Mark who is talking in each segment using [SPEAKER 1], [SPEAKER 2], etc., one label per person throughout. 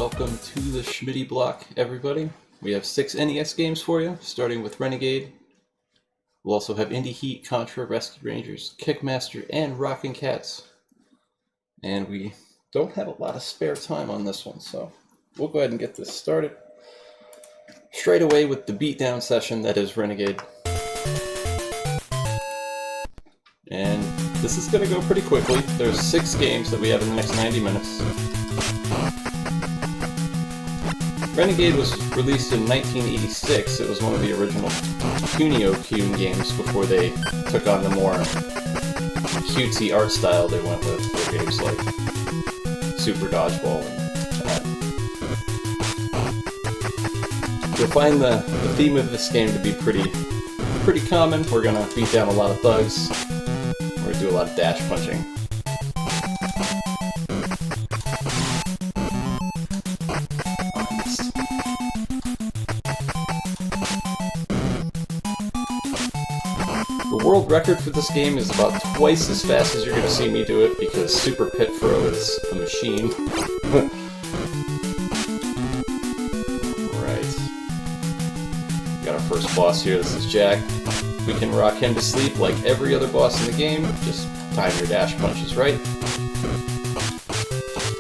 [SPEAKER 1] welcome to the Schmidtty Block, everybody. We have 6 NES games for you, starting with Renegade. We'll also have Indie Heat, Contra, Rescue Rangers, Kickmaster, and Rockin' Cats. And we don't have a lot of spare time on this one, so we'll go ahead and get this started straight away with the beatdown session that is Renegade. And this is going to go pretty quickly. There's 6 games that we have in the next 90 minutes. Renegade was released in 1986. It was one of the original Kunio-kun games before they took on the more cutesy art style they went with for games like Super Dodgeball and that. You'll find the theme of this game to be pretty common. We're going to beat down a lot of thugs. We're going to do a lot of dash punching. The world record for this game is about twice as fast as you're going to see me do it because Super Pit Fro is a machine. Alright. Got our first boss here. This is Jack. We can rock him to sleep like every other boss in the game. Just time your dash punches right.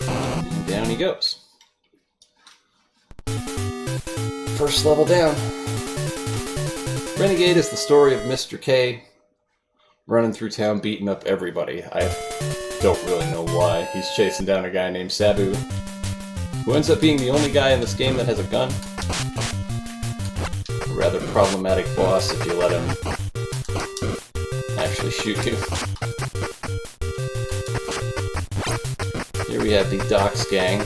[SPEAKER 1] And down he goes. First level down. Renegade is the story of Mr. K running through town beating up everybody. I don't really know why. He's chasing down a guy named Sabu, who ends up being the only guy in this game that has a gun. A rather problematic boss if you let him actually shoot you. Here we have the Doc's gang.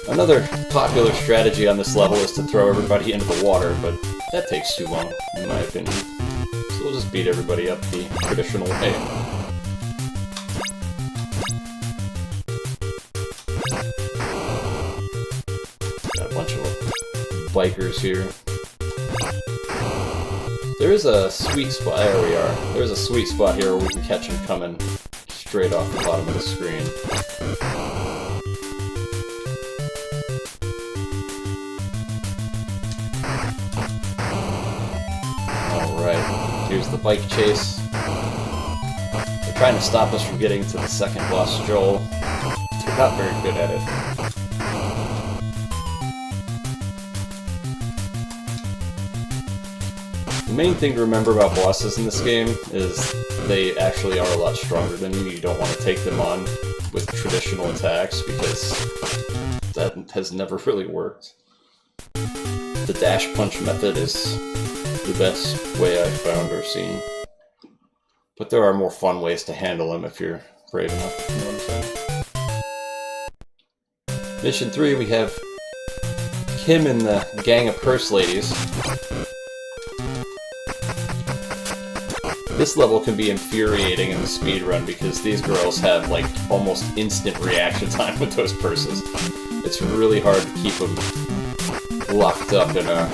[SPEAKER 1] Another popular strategy on this level is to throw everybody into the water, but that takes too long, in my opinion. So we'll just beat everybody up the traditional way. Got a bunch of bikers here. There is a sweet spot. There we are. There's a sweet spot here where we can catch them coming straight off the bottom of the screen. Here's the bike chase. They're trying to stop us from getting to the second boss, Joel. They're not very good at it. The main thing to remember about bosses in this game is they actually are a lot stronger than you. You don't want to take them on with traditional attacks because that has never really worked. The dash punch method is the best way I've found or seen. But there are more fun ways to handle them if you're brave enough, you know what I'm saying? Mission 3, we have Kim and the gang of purse ladies. This level can be infuriating in the speedrun because these girls have like almost instant reaction time with those purses. It's really hard to keep them locked up in a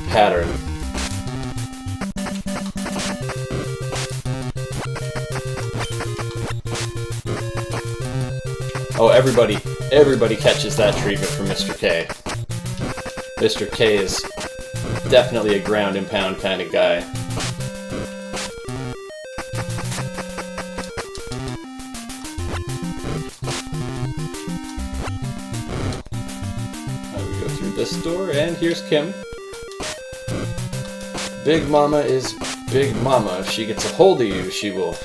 [SPEAKER 1] pattern. Oh, everybody catches that treatment from Mr. K. Mr. K is definitely a ground and pound kind of guy. Now we go through this door, and here's Kim. Big Mama is Big Mama. If she gets a hold of you, she will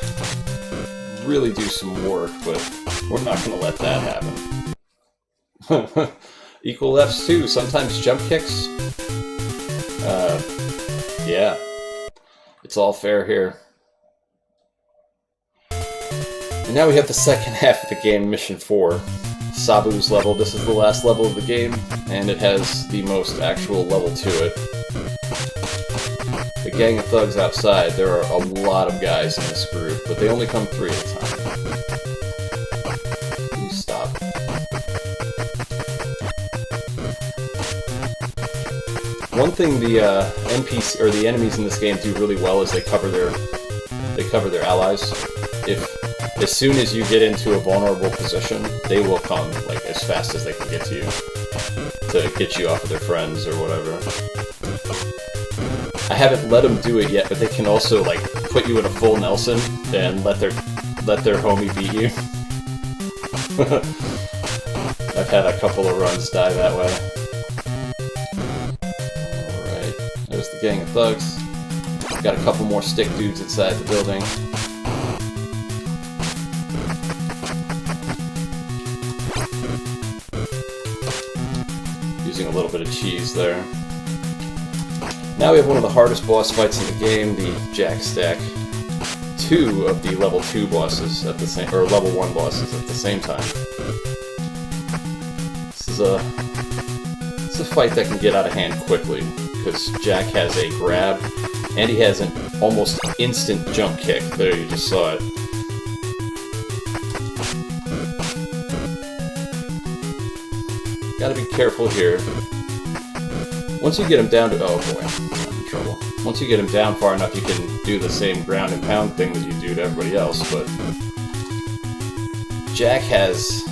[SPEAKER 1] really do some work, but we're not going to let that happen. Equal F's too. Sometimes jump kicks. Yeah. It's all fair here. And now we have the second half of the game, Mission 4. Sabu's level. This is the last level of the game, and it has the most actual level to it. The gang of thugs outside, there are a lot of guys in this group, but they only come 3 at a time. Please stop. One thing the NPC or the enemies in this game do really well is they cover their allies. As soon as you get into a vulnerable position, they will come like as fast as they can get to you to get you off of their friends or whatever. I haven't let them do it yet, but they can also like put you in a full Nelson and let their homie beat you. I've had a couple of runs die that way. Alright, there's the gang of thugs. Got a couple more stick dudes inside the building. Using a little bit of cheese there. Now we have one of the hardest boss fights in the game, the Jack Stack. 2 of the level 2 bosses at the same, or level 1 bosses at the same time. This is a fight that can get out of hand quickly because Jack has a grab and he has an almost instant jump kick. There, you just saw it. Gotta be careful here. Once you get him down to... oh boy, I'm in trouble. Once you get him down far enough, you can do the same ground and pound thing that you do to everybody else, but... Jack has...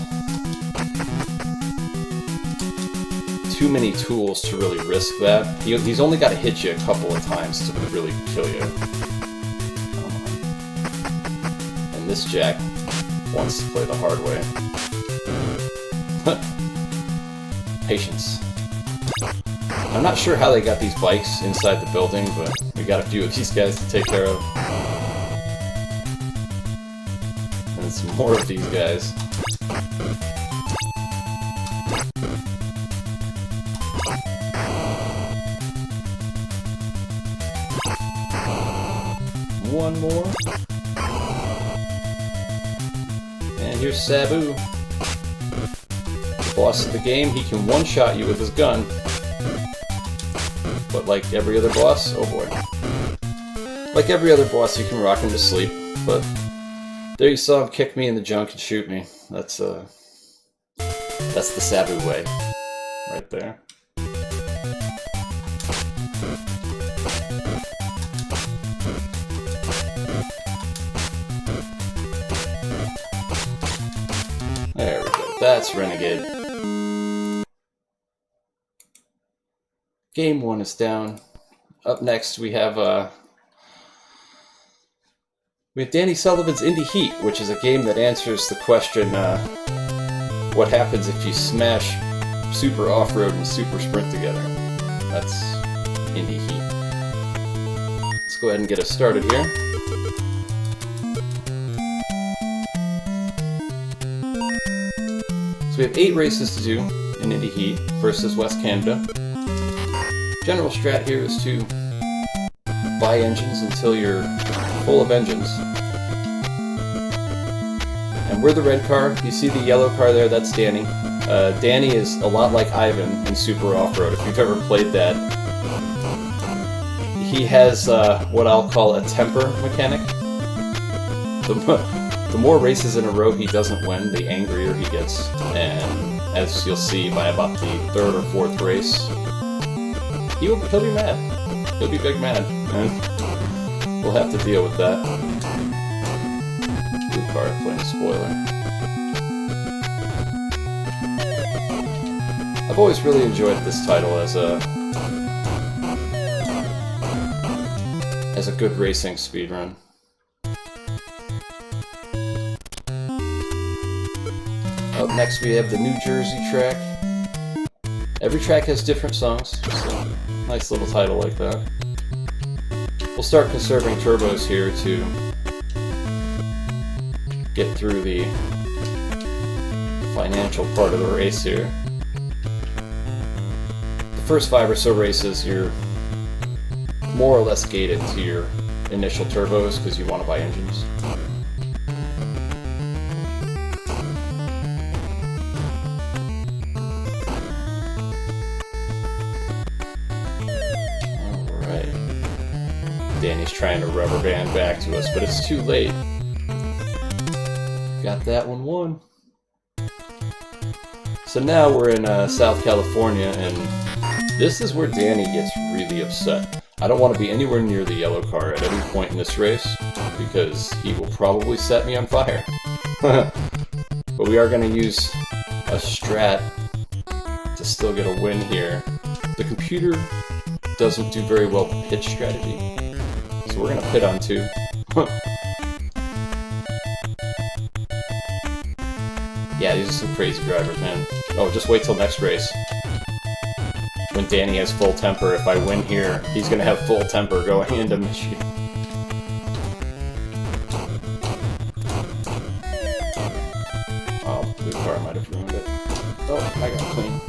[SPEAKER 1] too many tools to really risk that. He's only got to hit you a couple of times to really kill you. And this Jack wants to play the hard way. Patience. I'm not sure how they got these bikes inside the building, but we got a few of these guys to take care of. And some more of these guys. One more. And here's Sabu. The boss of the game, he can one-shot you with his gun. But like every other boss, oh boy. Like every other boss, you can rock him to sleep. But there you saw him kick me in the junk and shoot me. That's the Sabu way. Right there. There we go. That's Renegade. Game 1 is down. Up next we have Danny Sullivan's Indie Heat, which is a game that answers the question, what happens if you smash Super Off-Road and Super Sprint together? That's Indie Heat. Let's go ahead and get us started here. So we have 8 races to do in Indie Heat versus West Canada. General strat here is to buy engines until you're full of engines. And we're the red car. You see the yellow car there, that's Danny. Danny is a lot like Ivan in Super Off-Road. If you've ever played that, he has what I'll call a temper mechanic. The more races in a row he doesn't win, the angrier he gets. And as you'll see by about the 3rd or 4th race, he'll be mad. He'll be big mad. And we'll have to deal with that. Blue car playing spoiler. I've always really enjoyed this title as a good racing speedrun. Up next we have the New Jersey track. Every track has different songs, so nice little title like that. We'll start conserving turbos here to get through the financial part of the race here. The first 5 or so races, you're more or less gated to your initial turbos because you want to buy engines. Danny's trying to rubber band back to us, but it's too late. Got that one won. So now we're in South California, and This is where Danny gets really upset. I don't want to be anywhere near the yellow car at any point in this race, because he will probably set me on fire. But we are going to use a strat to still get a win here. The computer doesn't do very well with pitch strategy, so we're going to pit on 2. Yeah, these are some crazy drivers, man. Oh, just wait till next race. When Danny has full temper, if I win here, he's going to have full temper going into Michigan. Oh, blue car might have ruined it. Oh, I got clean.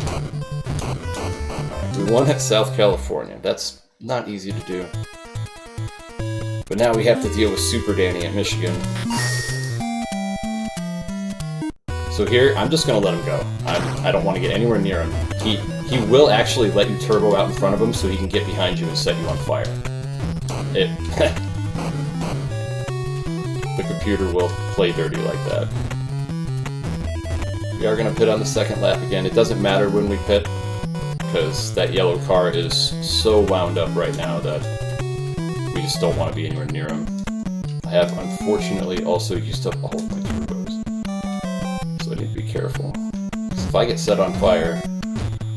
[SPEAKER 1] Alright, we won at South California. That's not easy to do. But now we have to deal with Super Danny at Michigan. So here, I'm just going to let him go. I don't want to get anywhere near him. He will actually let you turbo out in front of him so he can get behind you and set you on fire. The computer will play dirty like that. We are going to pit on the second lap again. It doesn't matter when we pit, because that yellow car is so wound up right now that we just don't want to be anywhere near him. I have, unfortunately, also used up all of my turbos. So I need to be careful. So if I get set on fire,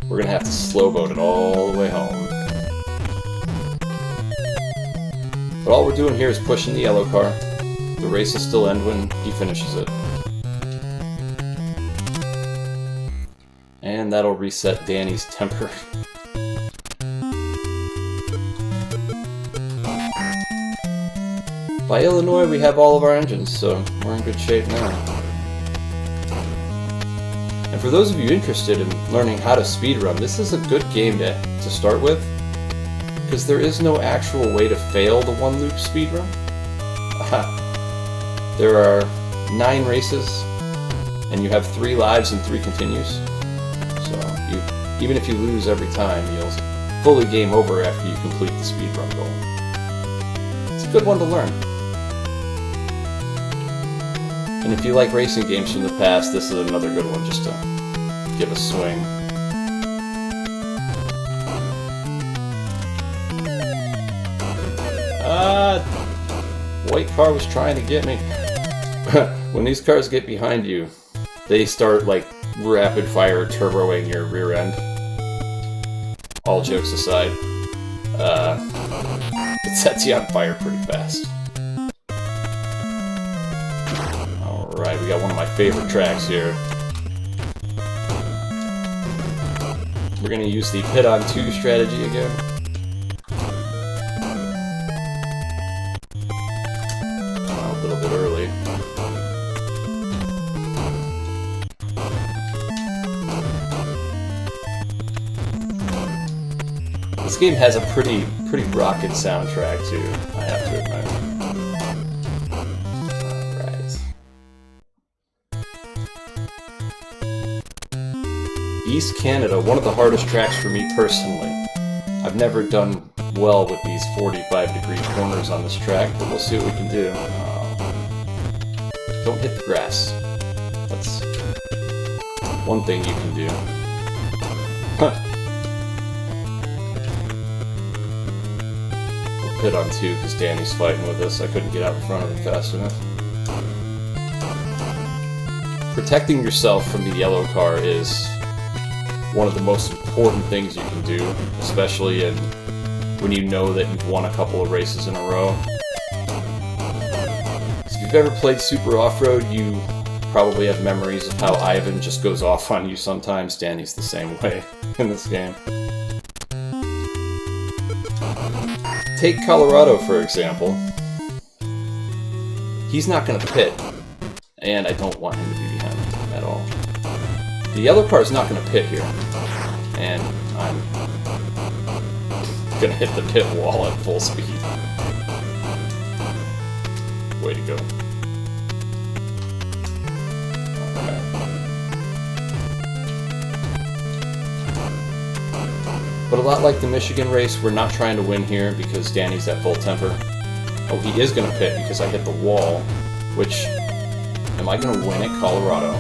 [SPEAKER 1] we're going to have to slow boat it all the way home. But all we're doing here is pushing the yellow car. The race will still end when he finishes it. And that'll reset Danny's temper. By Illinois, we have all of our engines, so we're in good shape now. And for those of you interested in learning how to speedrun, this is a good game to start with, because there is no actual way to fail the one-loop speedrun. There are 9 races, and you have 3 lives and 3 continues. So even if you lose every time, you'll fully game over after you complete the speedrun goal. It's a good one to learn. And if you like racing games from the past, this is another good one just to give a swing. White car was trying to get me. When these cars get behind you, they start like rapid fire turboing your rear end. All jokes aside, it sets you on fire pretty fast. Alright, we got one of my favorite tracks here. We're going to use the pit on 2 strategy again. A little bit early. This game has a pretty rocket soundtrack too, I have to admit. East Canada, one of the hardest tracks for me personally. I've never done well with these 45-degree corners on this track, but we'll see what we can do. Don't hit the grass. That's one thing you can do. We'll pit on 2 because Danny's fighting with us. I couldn't get out in front of him fast enough. Protecting yourself from the yellow car is one of the most important things you can do, especially when you know that you've won a couple of races in a row. So if you've ever played Super Off-Road, you probably have memories of how Ivan just goes off on you sometimes. Danny's the same way in this game. Take Colorado, for example. He's not going to pit, and I don't want him to be behind me at all. The yellow car is not going to pit here, and I'm going to hit the pit wall at full speed. Way to go. Okay. But a lot like the Michigan race, we're not trying to win here because Danny's at full temper. Oh, he is going to pit because I hit the wall, which, am I going to win at Colorado?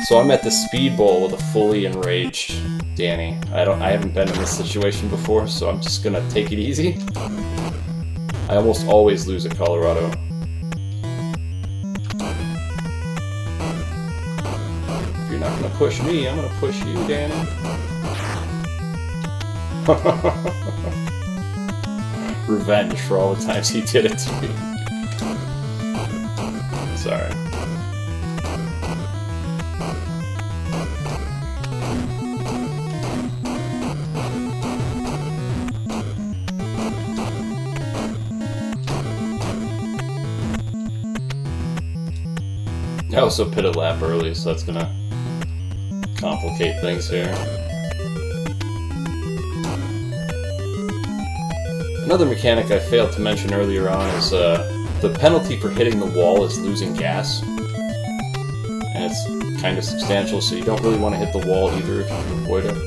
[SPEAKER 1] So I'm at the speed bowl with a fully enraged Danny. I haven't been in this situation before, so I'm just gonna take it easy. I almost always lose at Colorado. If you're not gonna push me, I'm gonna push you, Danny. Revenge for all the times he did it to me. Sorry. I also pit a lap early, so that's gonna complicate things here. Another mechanic I failed to mention earlier on is the penalty for hitting the wall is losing gas. And it's kind of substantial, so you don't really want to hit the wall either if you can avoid it.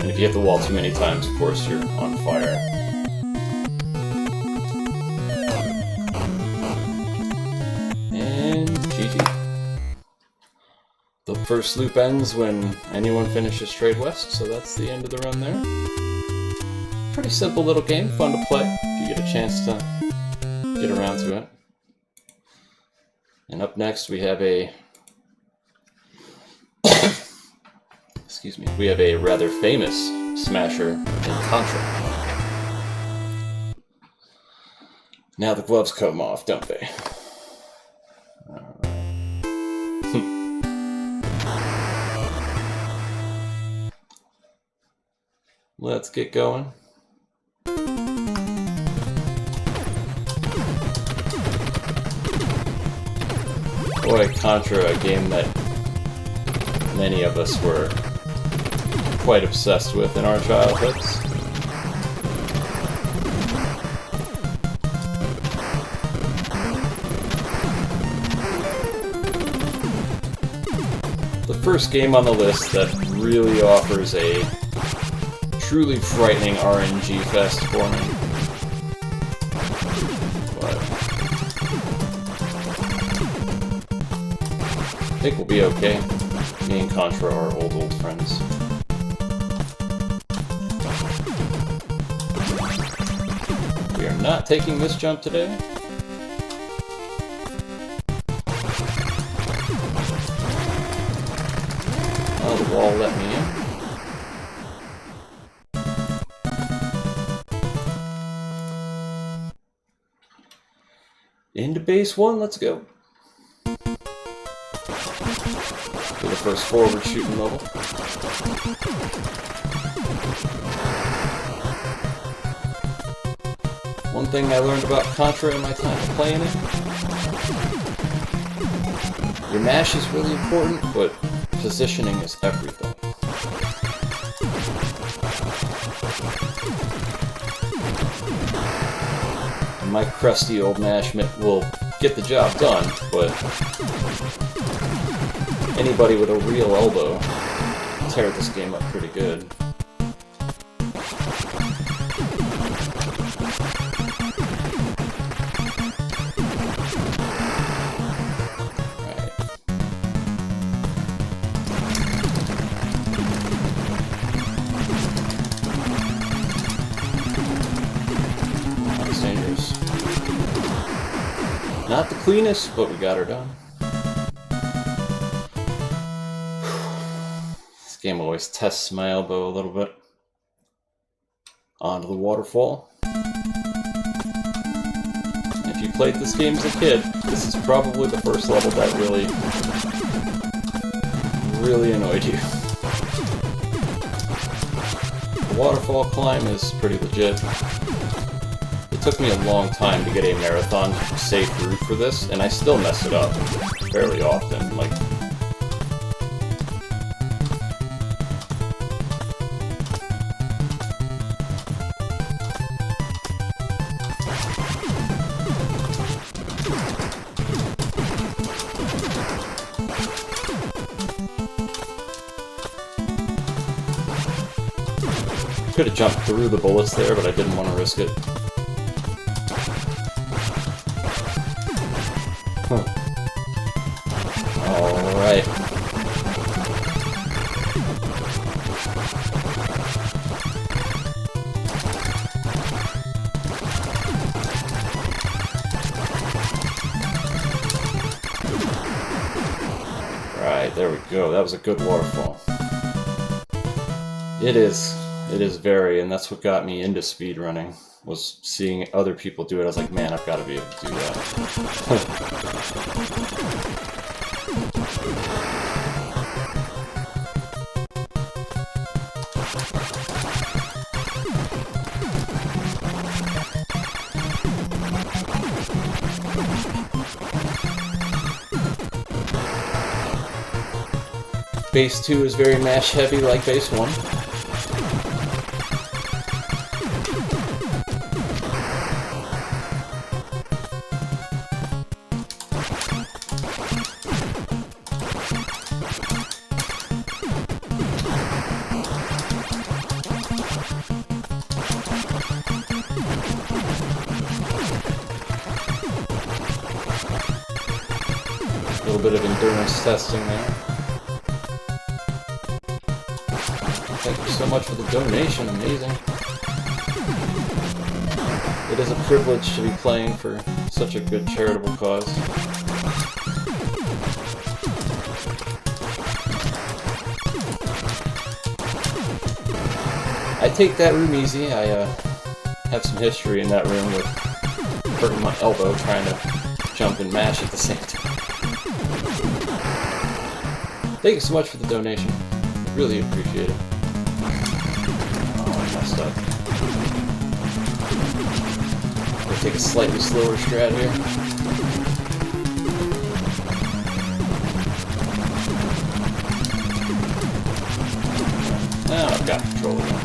[SPEAKER 1] And if you hit the wall too many times, of course, you're on fire. And GG. The first loop ends when anyone finishes straight west, so that's the end of the run there. Pretty simple little game, fun to play if you get a chance to get around to it. And up next we have a excuse me, we have a rather famous smasher in Contra. Now the gloves come off, don't they? Alright. Let's get going. Boy, Contra, a game that many of us were quite obsessed with in our childhoods. The first game on the list that really offers a truly frightening RNG fest for me. I think we'll be okay. Me and Contra are old friends. We are not taking this jump today. Oh, the wall let me in. Into base 1, let's go. For the first forward shooting level. One thing I learned about Contra in my time playing it, your mash is really important, but positioning is everything. And my crusty old mash will get the job done, but anybody with a real elbow can tear this game up pretty good. Alright. That's dangerous. Not the cleanest, but we got her done. Game always tests my elbow a little bit. Onto the waterfall. If you played this game as a kid, this is probably the first level that really annoyed you. The waterfall climb is pretty legit. It took me a long time to get a marathon safe route for this, and I still mess it up fairly often. Like, could have jumped through the bullets there, but I didn't want to risk it. Huh. Alright. go. That was a good waterfall. It is very, and that's what got me into speedrunning, was seeing other people do it. I was like, man, I've got to be able to do that. Base 2 is very mash heavy like base 1. A little bit of endurance testing there. Thank you so much for the donation, amazing. It is a privilege to be playing for such a good charitable cause. I take that room easy. I have some history in that room with hurting my elbow trying to jump and mash at the same time. Thank you so much for the donation. Really appreciate it. Messed up. We'll take a slightly slower strat here. Now I've got control again.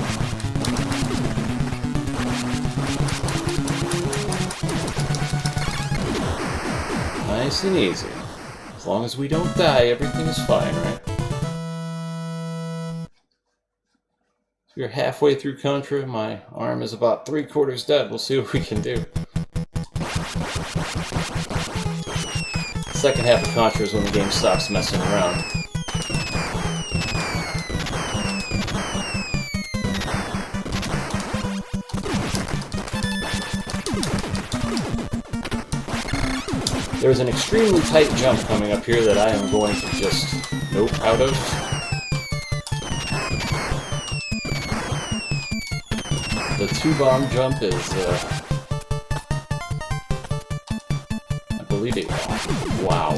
[SPEAKER 1] Nice and easy. As long as we don't die, everything is fine, right? We're halfway through Contra. My arm is about 3/4 dead. We'll see what we can do. Second half of Contra is when the game stops messing around. There's an extremely tight jump coming up here that I am going to just nope out of. The 2-bomb jump is, I believe it. Wow.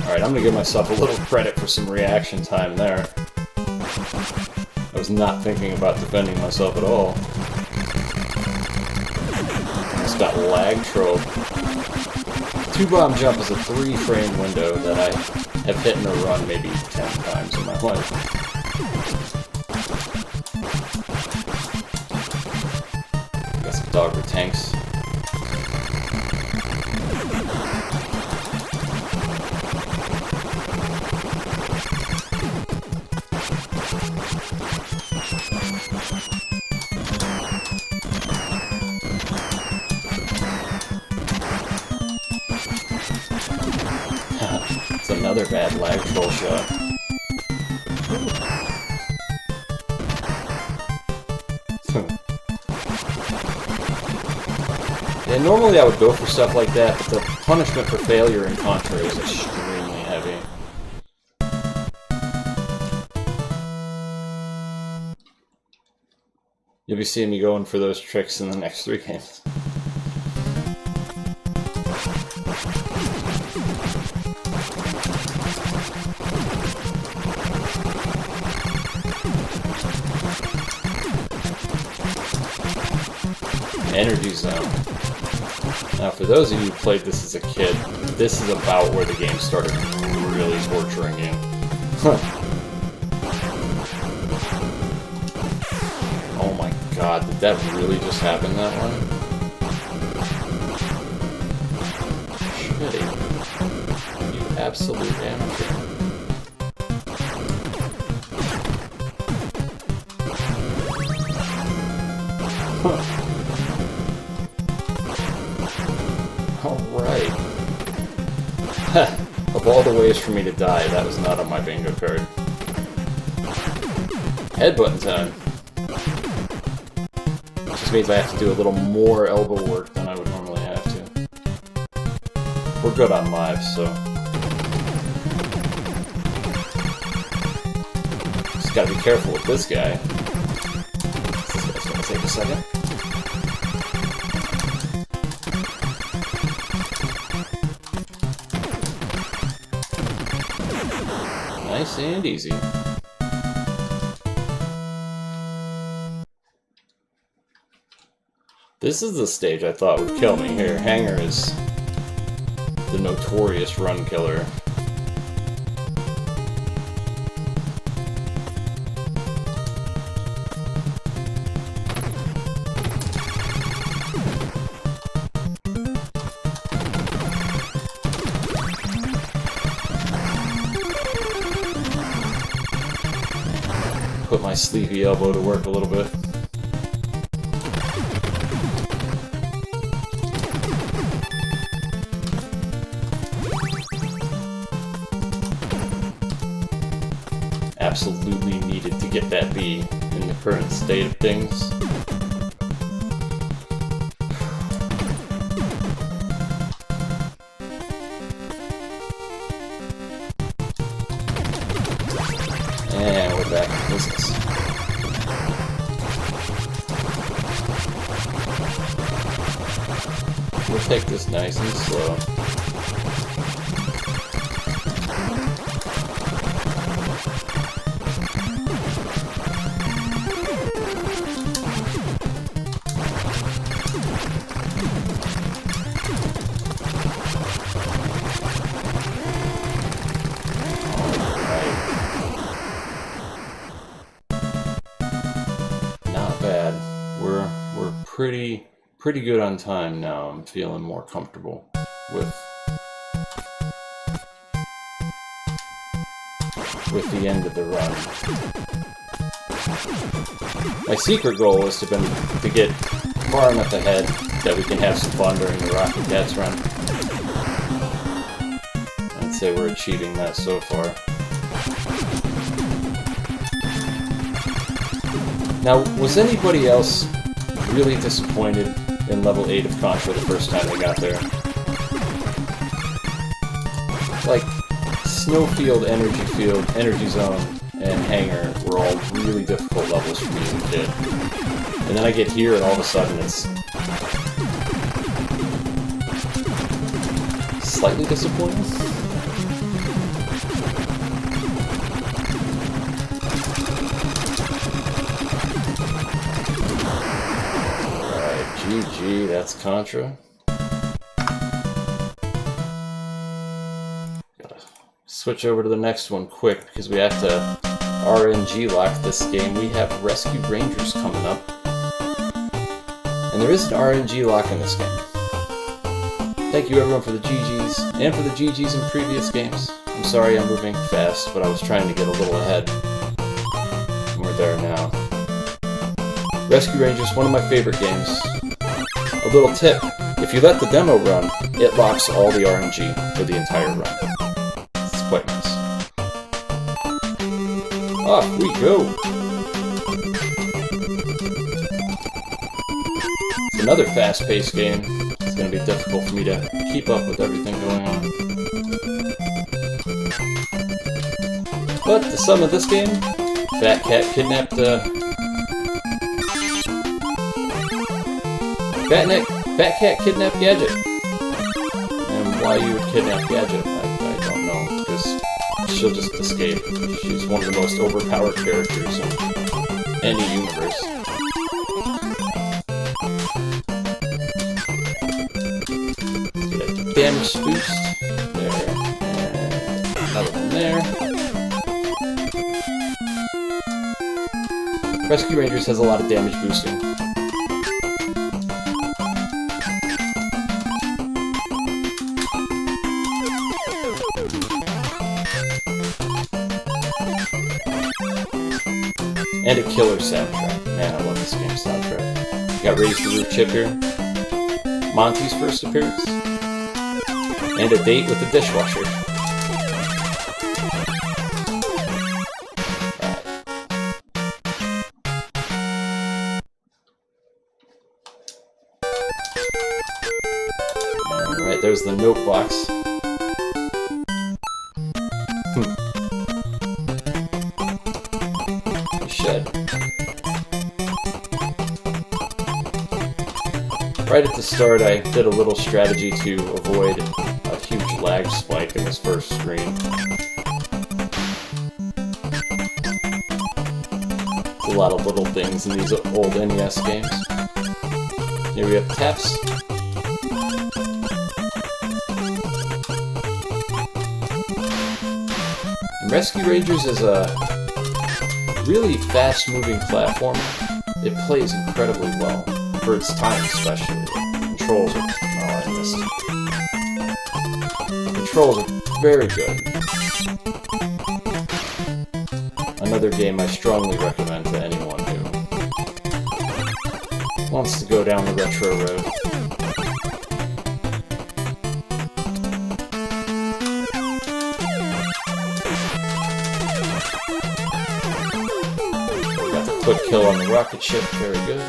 [SPEAKER 1] Alright, I'm gonna give myself a little credit for some reaction time there. I was not thinking about defending myself at all. Just got lag trope. 2-bomb jump is a 3-frame window that I have hit in a run maybe 10 times in my life. Dogger tanks. It's another bad lag troll shot. And normally I would go for stuff like that, but the punishment for failure in Contra is extremely heavy. You'll be seeing me going for those tricks in the next 3 games. Energy zone. Now, for those of you who played this as a kid, this is about where the game started really torturing you. Oh my god, did that really just happen that way? Schmidtty. You absolute amateur. Alright. Of all the ways for me to die, that was not on my bingo card. Headbutton time. Just means I have to do a little more elbow work than I would normally have to. We're good on live, so Just gotta be careful with this guy. This guy's gonna take a second. Nice and easy. This is the stage I thought would kill me here. Hanger is the notorious run killer. Put my sleepy elbow to work a little bit. Absolutely needed to get that B in the current state of things. And we're back in business. We'll take this nice and slow. Pretty good on time now. I'm feeling more comfortable with the end of the run. My secret goal is to get far enough ahead that we can have some fun during the Rocket Cats run. I'd say we're achieving that so far. Now, was anybody else really disappointed in level 8 of Contra the first time they got there? Like, Snowfield, Energy Field, Energy Zone, and Hangar were all really difficult levels for me as a kid. And then I get here and all of a sudden it's slightly disappointing. GG, that's Contra. Gotta switch over to the next one quick because we have to RNG lock this game. We have Rescue Rangers coming up. And there is an RNG lock in this game. Thank you everyone for the GGs and for the GGs in previous games. I'm sorry I'm moving fast, but I was trying to get a little ahead. And we're there now. Rescue Rangers, one of my favorite games. A little tip, if you let the demo run, it locks all the RNG for the entire run. It's quite nice. Off we go! It's another fast-paced game. It's going to be difficult for me to keep up with everything going on. But the sum of this game, Fat Cat kidnapped Fat Cat kidnapped Gadget. And why you would kidnap Gadget, I don't know, because she'll just escape. She's one of the most overpowered characters in any universe. Get a damage boost. There. And another one there. Rescue Rangers has a lot of damage boosting. And a killer soundtrack. Man, I love this game's soundtrack. Got Raise the Roof Chip here. Monty's first appearance. And a date with the dishwasher. Alright, there's the note box. Right at the start, I did a little strategy to avoid a huge lag spike in this first screen. There's a lot of little things in these old NES games. Here we have taps. And Rescue Rangers is a really fast-moving platform. It plays incredibly well, for its time especially. The controls are... oh, I missed. The controls are very good. Another game I strongly recommend to anyone who wants to go down the retro road. Got the quick kill on the rocket ship, very good.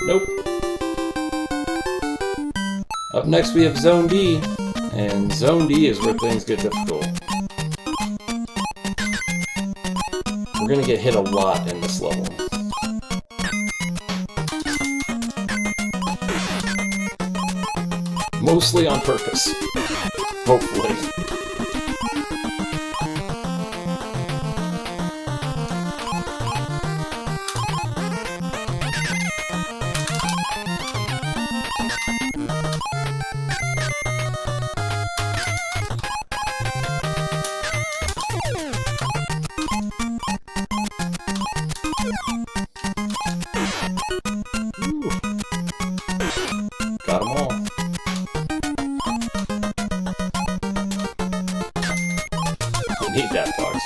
[SPEAKER 1] Nope. Up next we have Zone D, and Zone D is where things get difficult. We're gonna get hit a lot in this level. Mostly on purpose. Hopefully. Got them all. I need that box.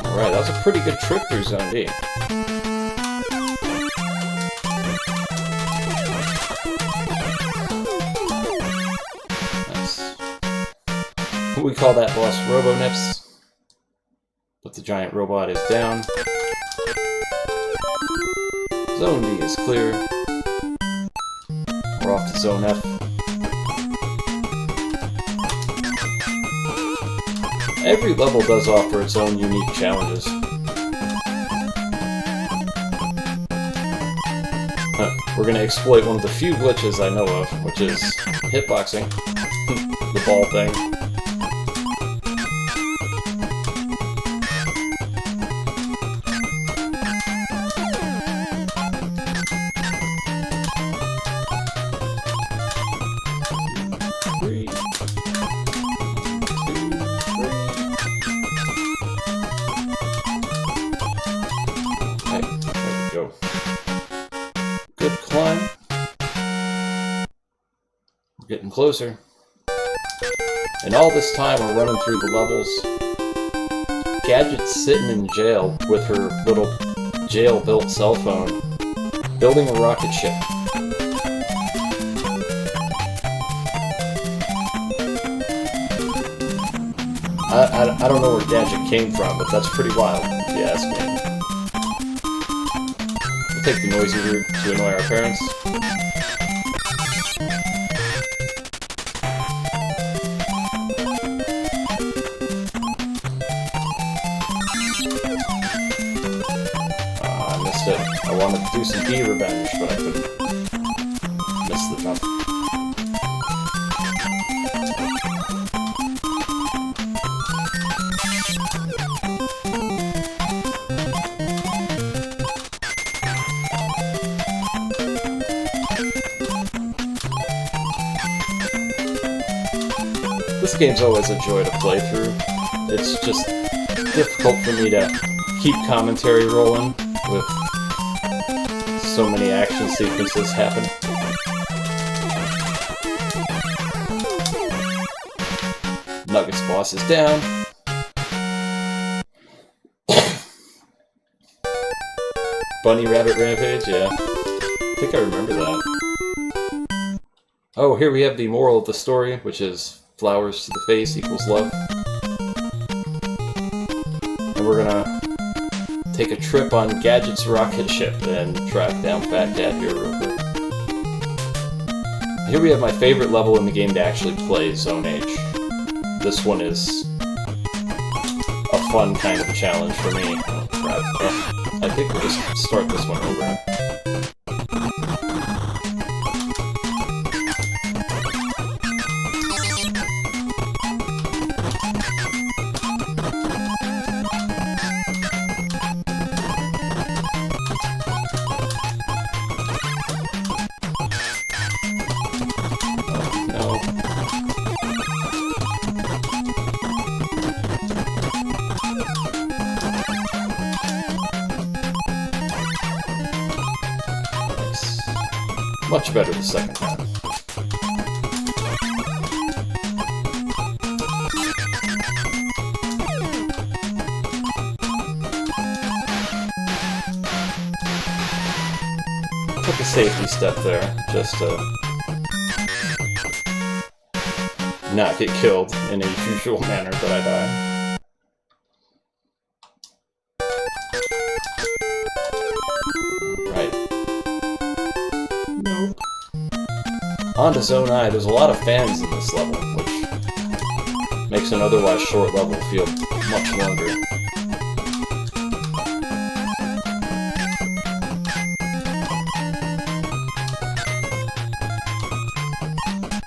[SPEAKER 1] Alright, that was a pretty good trip through Zone D. We call that boss Robo-Nips, but the giant robot is down. Zone D is clear. We're off to Zone F. Every level does offer its own unique challenges. We're going to exploit one of the few glitches I know of, which is hitboxing. The ball thing. Good climb. We're getting closer. And all this time we're running through the levels. Gadget's sitting in jail with her little jail-built cell phone, building a rocket ship. I don't know where Gadget came from, but that's pretty wild, if you ask me. Take the noisy route to annoy our parents. I missed it. I wanted to do some D revenge, but I couldn't. Missed the jump. This game's always a joy to play through. It's just difficult for me to keep commentary rolling with so many action sequences happen. Nuggets boss is down. Bunny Rabbit Rampage, yeah. I think I remember that. Oh, here we have the moral of the story, which is flowers to the face equals love. And we're gonna take a trip on Gadget's rocket ship and track down Fat Cat here real quick. Here we have my favorite level in the game to actually play, Zone H. This one is a fun kind of challenge for me. Oh, crap. I think we'll just start this one over. Much better the second time. Took a safety step there, just to not get killed in a usual manner, but I die. On to Zone I. There's a lot of fans in this level, which makes an otherwise short level feel much longer.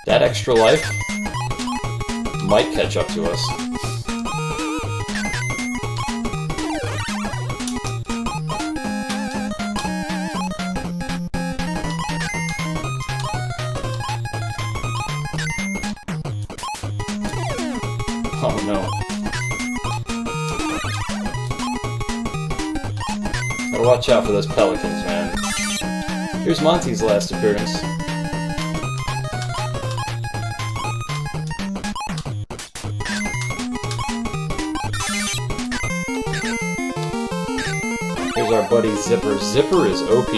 [SPEAKER 1] That extra life might catch up to us. Oh no. Gotta watch out for those pelicans, man. Here's Monty's last appearance. Here's our buddy Zipper. Zipper is OP.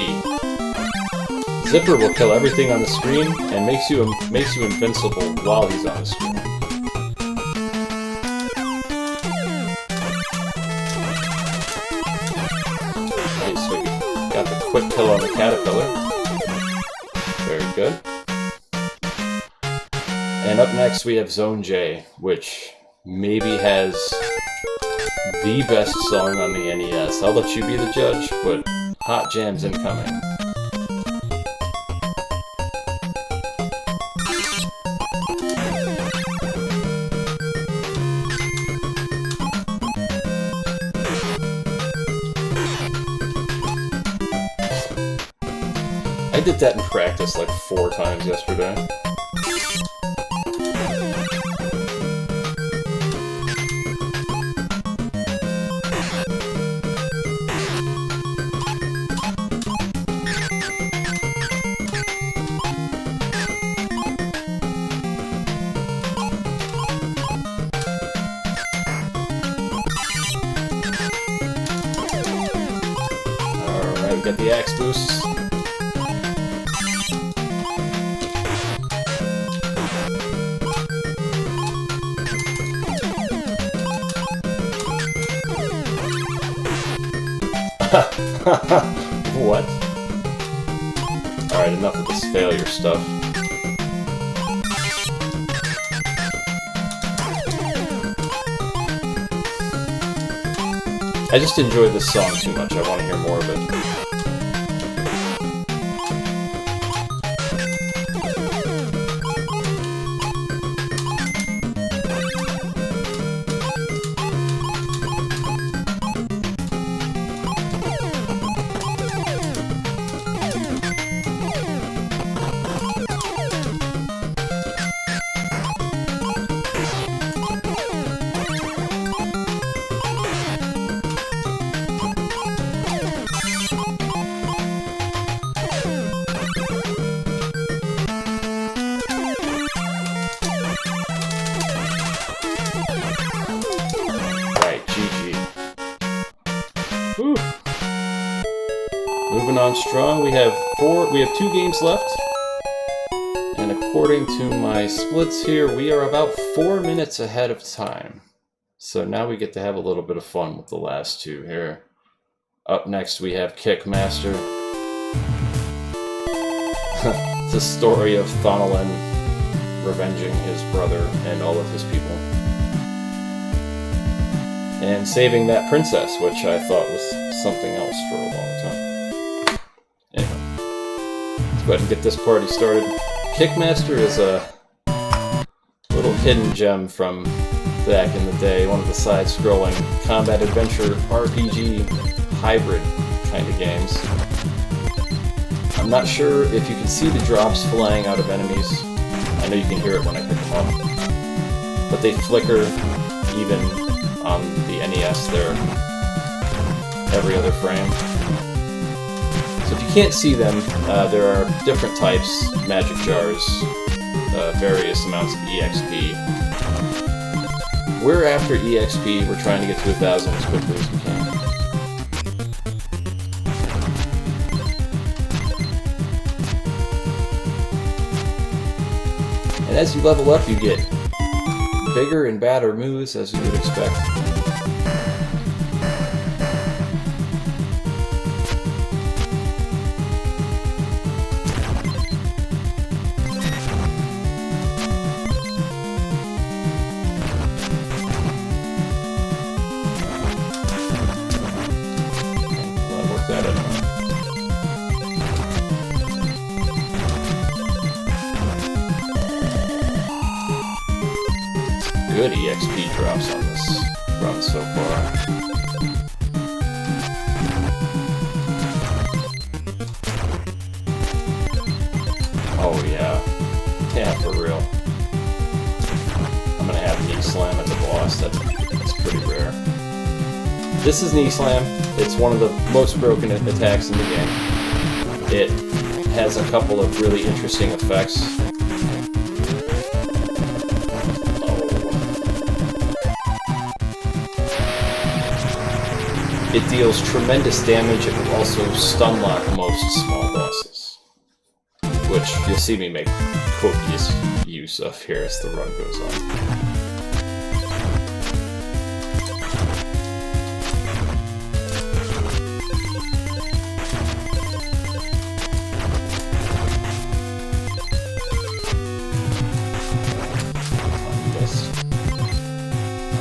[SPEAKER 1] Zipper will kill everything on the screen and makes you invincible while he's on the screen. Got the quick kill on the caterpillar. Very good. And up next we have Zone J, which maybe has the best song on the NES. I'll let you be the judge, but hot jams incoming. I did that in practice like 4 times yesterday. Alright, we got the axe boosts. What? Alright, enough of this failure stuff. I just enjoy this song too much. I want to hear more of it. Whew. Moving on strong, we have 2 games left. And according to my splits here, we are about 4 minutes ahead of time. So now we get to have a little bit of fun with the last 2 here. Up next we have Kickmaster. It's a story of Thonolin revenging his brother and all of his people. And saving that princess, which I thought was something else for a long time. Anyway, let's go ahead and get this party started. Kickmaster is a little hidden gem from back in the day, one of the side-scrolling combat adventure RPG hybrid kind of games. I'm not sure if you can see the drops flying out of enemies. I know you can hear it when I pick them up. But they flicker even on the NES there every other frame. So if you can't see them, there are different types, magic jars, various amounts of EXP. We're after EXP, we're trying to get to 1,000 as quickly as we can. And as you level up, you get bigger and badder moves, as you would expect. Good EXP drops on this run so far. Oh yeah. Yeah, for real. I'm gonna have knee slam at the boss. That's pretty rare. This is knee slam. It's one of the most broken attacks in the game. It has a couple of really interesting effects. It deals tremendous damage. It will also stun lock most small bosses, which you'll see me make copious use of here as the run goes on.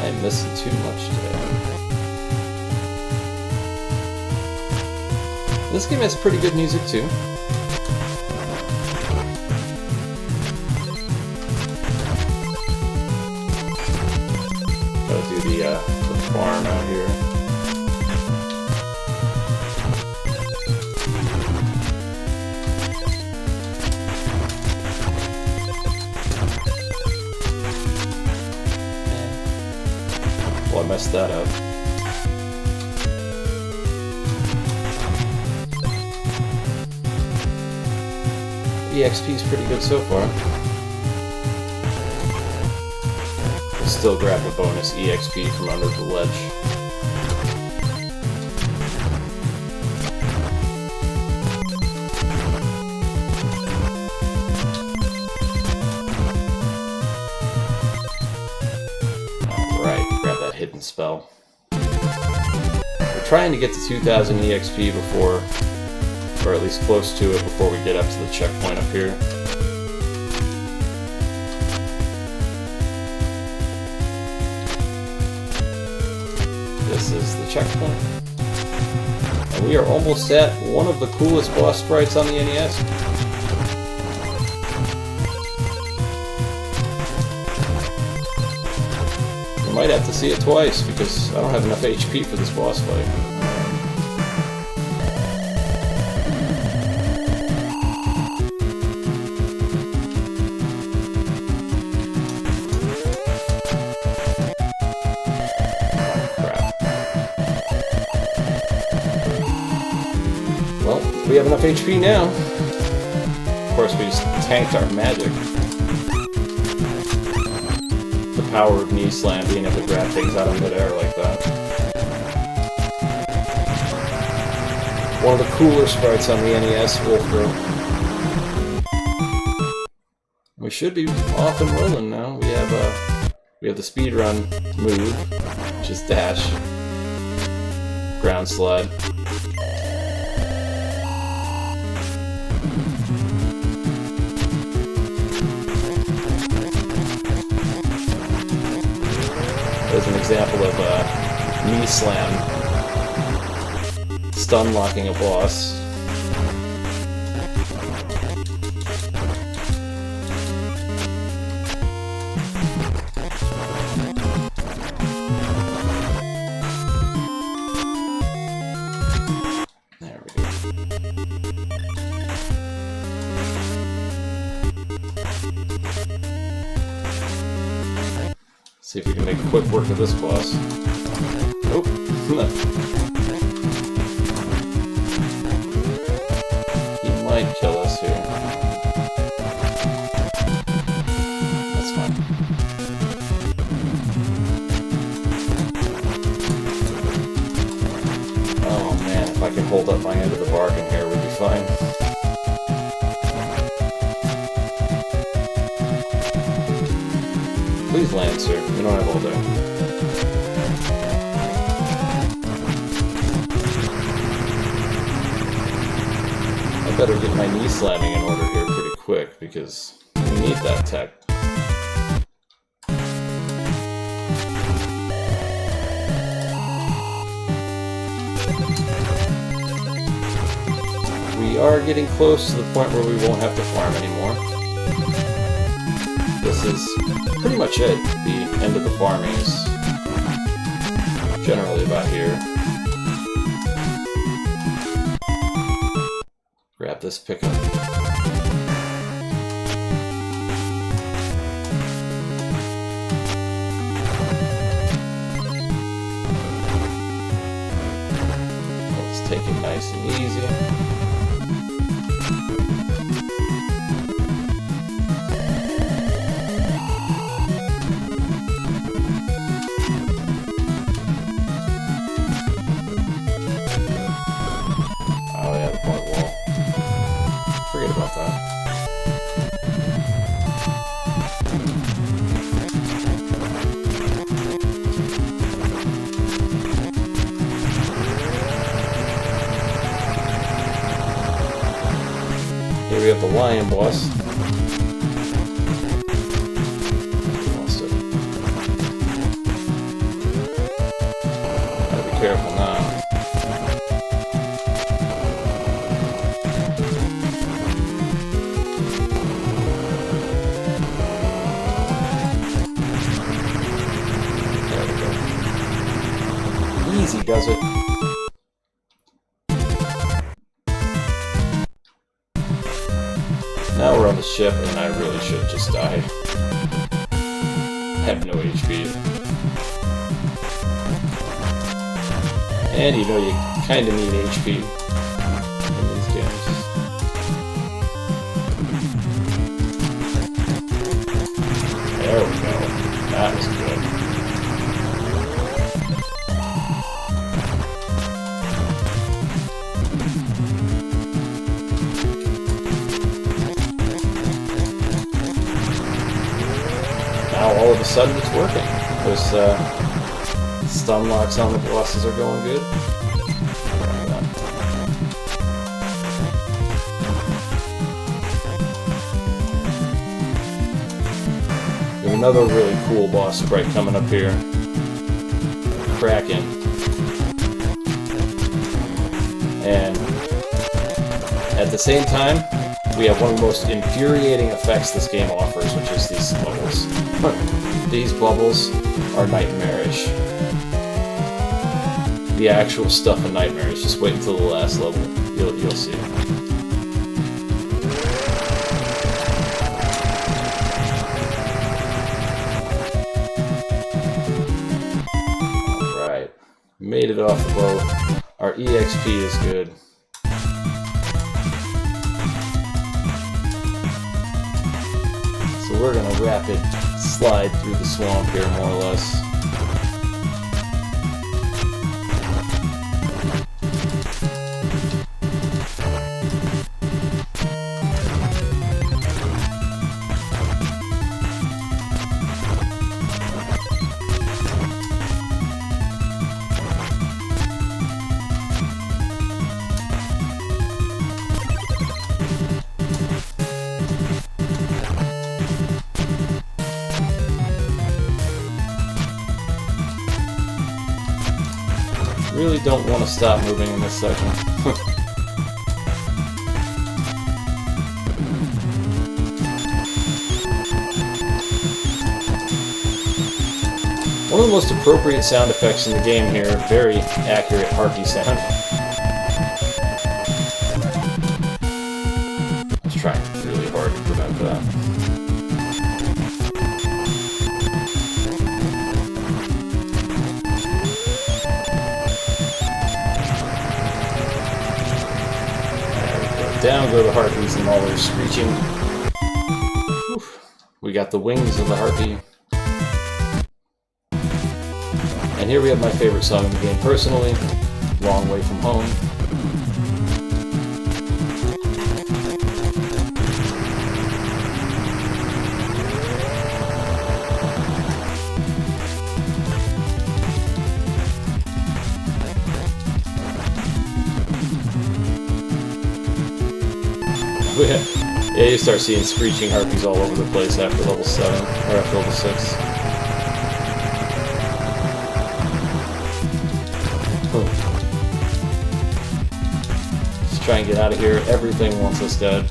[SPEAKER 1] I'm missing too much today. This game has pretty good music too. Gotta do the farm out here. Well, I messed that up. EXP is pretty good so far. We'll still grab the bonus EXP from under the ledge. Alright, grab that hidden spell. We're trying to get to 2,000 EXP before, or at least close to it, before we get up to the checkpoint up here. This is the checkpoint. And we are almost at one of the coolest boss sprites on the NES. We might have to see it twice, because I don't have enough HP for this boss fight. We have enough HP now. Of course, we just tanked our magic. The power of knee slam, being able to grab things out of midair like that. One of the cooler sprites on the NES, Wolf Girl. We should be off and rolling now. We have the speedrun move, which is dash, ground slide. as an example of a knee slam stun locking a boss.
[SPEAKER 2] See if we can make quick work of this boss. Nope. He might kill us here. That's fine. Oh man, if I can hold up my end of the bargain here, we'd be fine. Please land, sir. We don't have all day. I better get my knee slamming in order here pretty quick, because we need that tech. We are getting close to the point where we won't have to farm anymore. This is pretty much it. The end of the farming is generally about here. Grab this pickup. Let's take it nice and easy. Forget about that. Here we have the lion boss. Gotta be careful now. Easy does it. Now we're on the ship, and I really should just die. I have no HP. And you know you kinda need HP in these games. There we go. That was good. Now all of a sudden it's working. Those stun locks on the bosses are going good. We have another really cool boss sprite coming up here. Kraken. And at the same time, we have one of the most infuriating effects this game offers, which is these bubbles. These bubbles are nightmarish. The actual stuff in nightmarish. Just wait until the last level. You'll see. Alright. Made it off the boat. Our EXP is good. So we're gonna rapid slide through the swamp here, more or less. really don't want to stop moving in this section. One of the most appropriate sound effects in the game here, very accurate harpy sound. I was trying really hard to prevent that. There we go. Down go the harpies and all their screeching. Whew. We got the wings of the harpy. And here we have my favorite song in the game personally, Long Way From Home. Yeah, you start seeing screeching harpies all over the place after level 7, or after level 6. Let's try and get out of here. Everything wants us dead.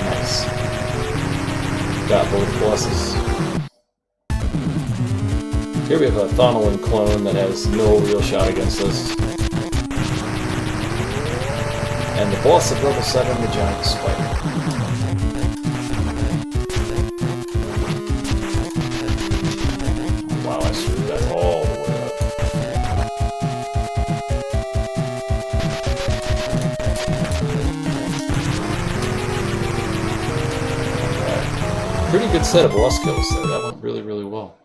[SPEAKER 2] Nice. Got both bosses. Here we have a Thonolin clone that has no real shot against us. And the boss of level 7, the giant spider. Wow, I screwed that all the way up. Right. Pretty good set of boss kills there. That went really, really well.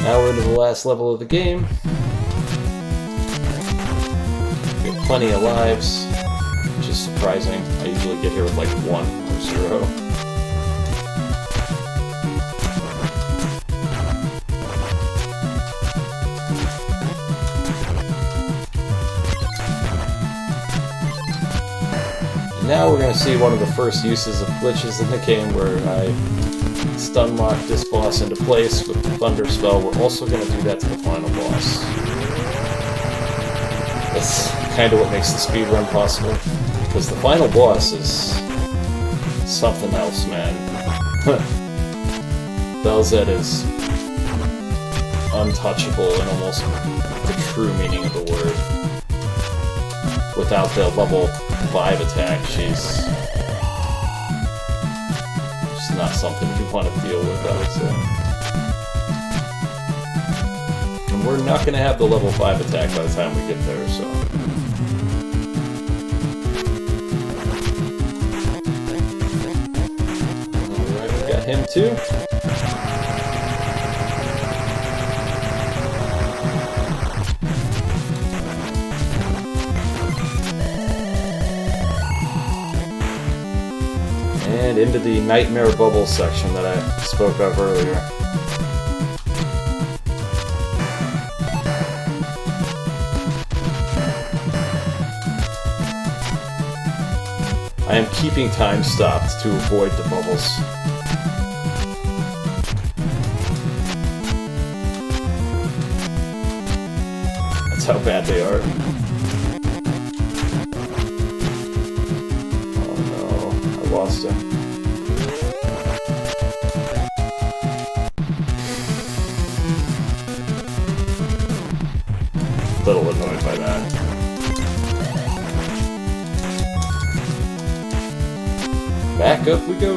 [SPEAKER 2] Now we're into the last level of the game. We have plenty of lives, which is surprising. I usually get here with like 1 or 0. And now we're going to see one of the first uses of glitches in the game where I stun lock this boss into place with the Thunder spell. We're also going to do that to the final boss. That's kind of what makes the speedrun possible, because the final boss is something else, man. Belzed is untouchable in almost the true meaning of the word. Without the level 5 attack, she's not something you want to deal with, I would say. And we're not going to have the level 5 attack by the time we get there, so... Alright, we got him too. And into the Nightmare Bubble section that I spoke of earlier. I am keeping time stopped to avoid the bubbles. That's how bad they are. Lost him. A little annoyed by that. Back up we go.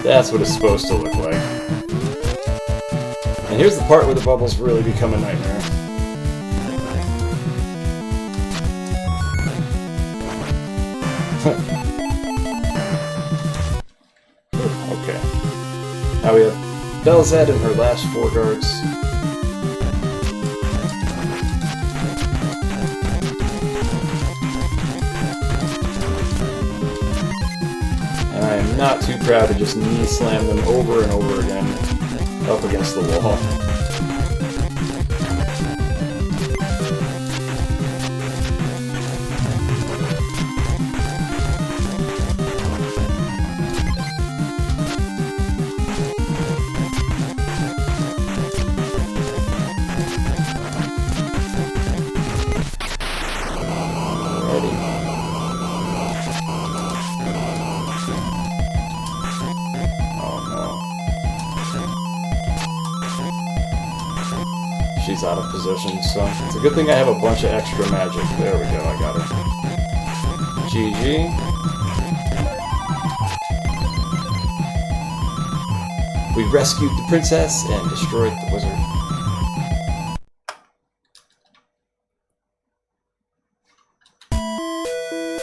[SPEAKER 2] That's what it's supposed to look like. And here's the part where the bubbles really become a nightmare. Okay. Now we have Belzed and her last 4 guards. And I am not too proud to just knee slam them over and over again up against the wall. She's out of position, so it's a good thing I have a bunch of extra magic. There we go, I got her. GG. We rescued the princess and destroyed the wizard.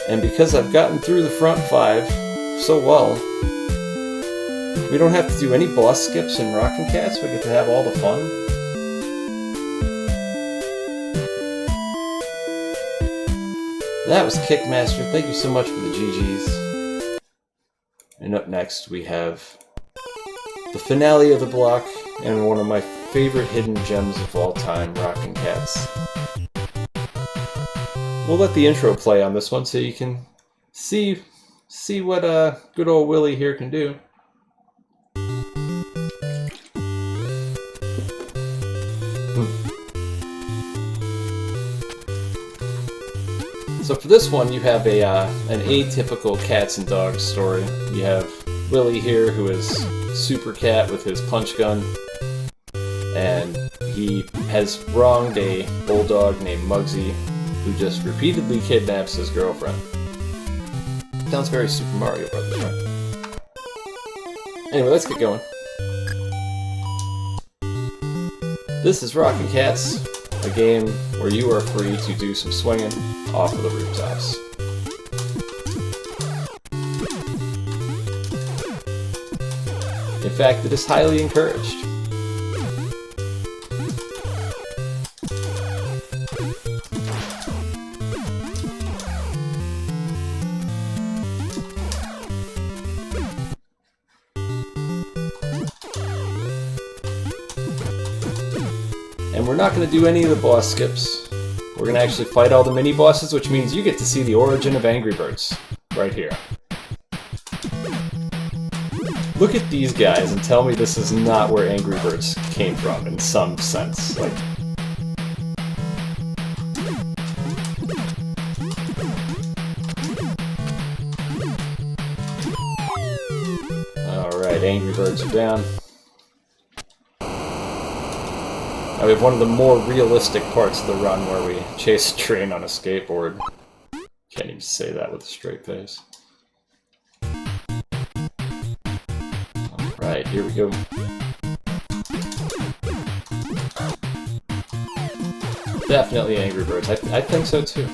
[SPEAKER 2] And because I've gotten through the front 5 so well, we don't have to do any boss skips in Rockin' Cats. We get to have all the fun. That was Kickmaster. Thank you so much for the GGs. And up next we have the finale of the block and one of my favorite hidden gems of all time, Rockin' Cats. We'll let the intro play on this one so you can see what good old Willie here can do. So for this one, you have an atypical cats and dogs story. You have Willie here, who is Super Cat with his punch gun, and he has wronged a bulldog named Muggsy, who just repeatedly kidnaps his girlfriend. Sounds very Super Mario Brothers, right? Anyway, let's get going. This is Rockin' Cats, a game where you are free to do some swinging off of the rooftops. In fact, it is highly encouraged. And we're not going to do any of the boss skips. We're going to actually fight all the mini-bosses, which means you get to see the origin of Angry Birds right here. Look at these guys and tell me this is not where Angry Birds came from in some sense. Like, alright, Angry Birds are down. Now we have one of the more realistic parts of the run where we chase a train on a skateboard. Can't even say that with a straight face. Alright, here we go. Definitely Angry Birds. I think so too.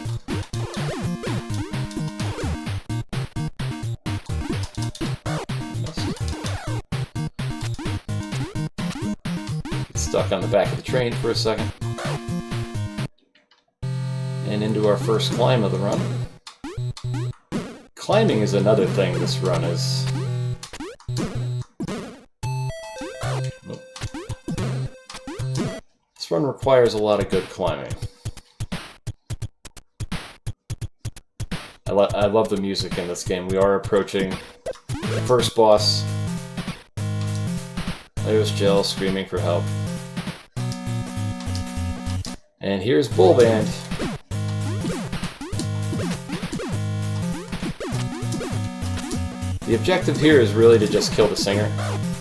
[SPEAKER 2] Stuck on the back of the train for a second. And into our first climb of the run. Climbing is another thing this run is. Nope. This run requires a lot of good climbing. I love the music in this game. We are approaching the first boss. There's Jill screaming for help. And here's Bull Band. The objective here is really to just kill the singer.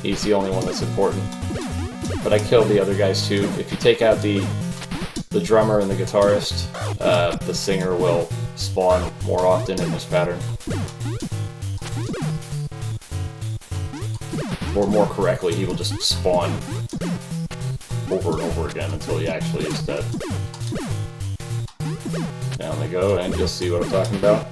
[SPEAKER 2] He's the only one that's important. But I killed the other guys too. If you take out the drummer and the guitarist, the singer will spawn more often in this pattern. Or more correctly, he will just spawn over and over again until he actually is dead. Down they go, and you'll see what I'm talking about.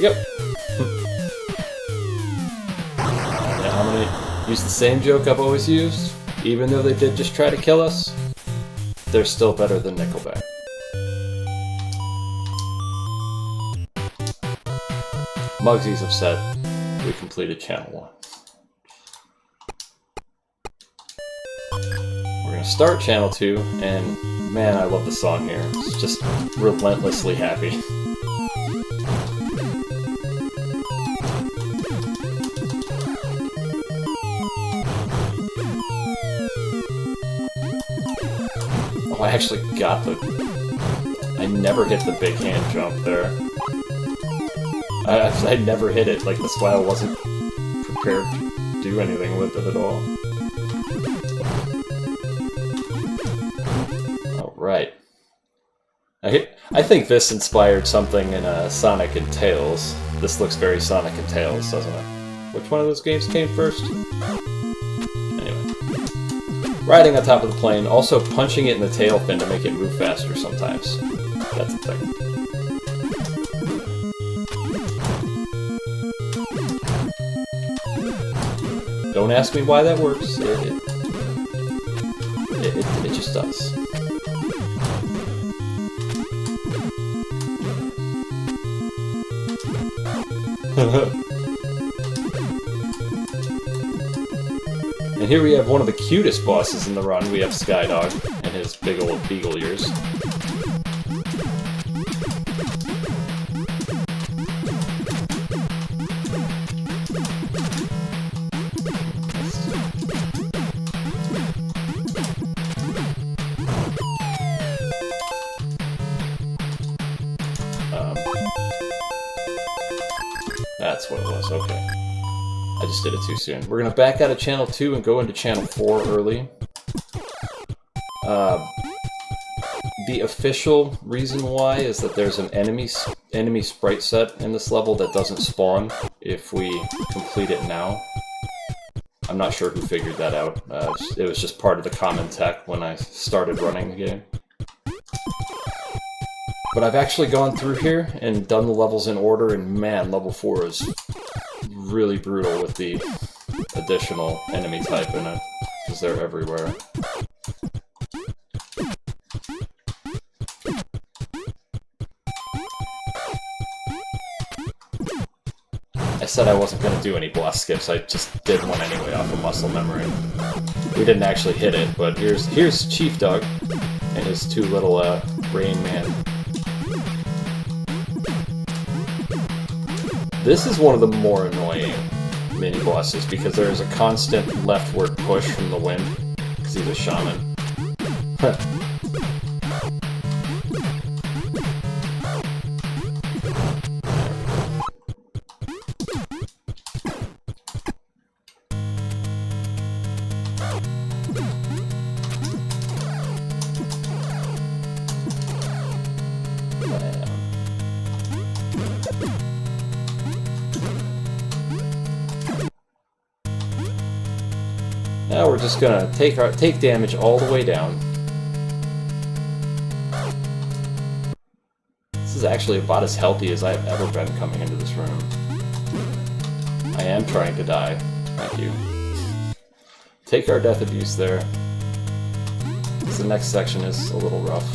[SPEAKER 1] we go. Now I'm gonna use the same joke I've always used. Even though they did just try to kill us, they're still better than Nickelback. Muggsy's upset. We completed Channel 1. We're gonna start Channel 2, and man, I love the song here. It's just relentlessly happy. Oh, I actually got the... I never hit the big hand jump there. I never hit it, like that's why I wasn't prepared to do anything with it at all. Alright. I think this inspired something in Sonic and Tails. This looks very Sonic and Tails, doesn't it? Which one of those games came first? Anyway. Riding on top of the plane, also punching it in the tail fin to make it move faster sometimes. That's a thing. Don't ask me why that works. It just does. And here we have one of the cutest bosses in the run. We have Skydog and his big old beagle ears. That's what it was, okay. I just did it too soon. We're gonna back out of Channel 2 and go into Channel 4 early. The official reason why is that there's an enemy sprite set in this level that doesn't spawn if we complete it now. I'm not sure who figured that out. It was just part of the common tech when I started running the game. But I've actually gone through here and done the levels in order, and man, level 4 is really brutal with the additional enemy type in it, because they're everywhere. I said I wasn't going to do any boss skips, I just did one anyway off of muscle memory. We didn't actually hit it, but here's Chief Doug and his two little Rain Man. This is one of the more annoying mini-bosses because there is a constant leftward push from the wind, because he's a shaman. Now we're just gonna take damage all the way down. This is actually about as healthy as I've ever been coming into this room. I am trying to die. Thank you. Take our death abuse there. The next section is a little rough.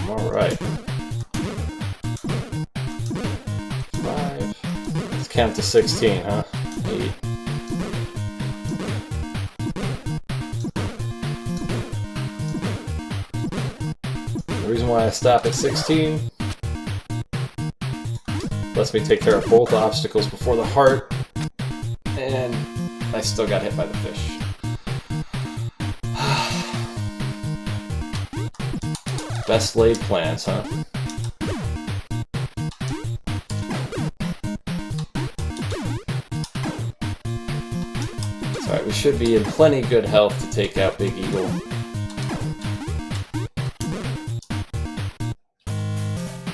[SPEAKER 1] Alright. 5. Let's count to 16, huh? 8. The reason why I stop at 16 lets me take care of both obstacles before the heart, and I still got hit by the fish. Best laid plans, huh? Alright, we
[SPEAKER 2] should be in plenty good health to take out Big Eagle.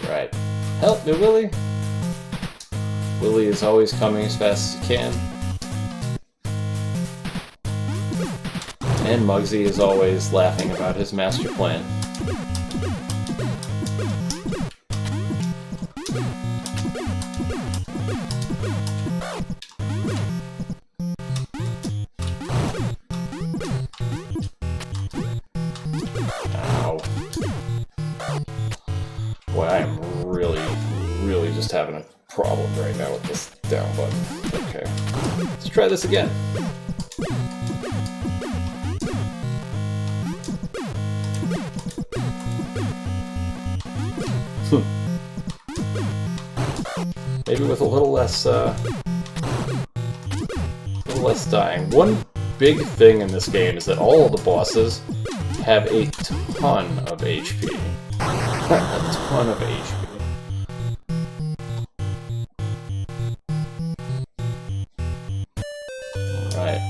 [SPEAKER 2] Right. Help me, Willy! Willy is always coming as fast as he can. And Muggsy is always laughing about his master plan. Ow. Boy, I am really just having a problem right now with this down button. Okay. Let's try this again. Maybe with a little less dying. One big thing in this game is that all of the bosses have a ton of HP. A ton of HP. Alright.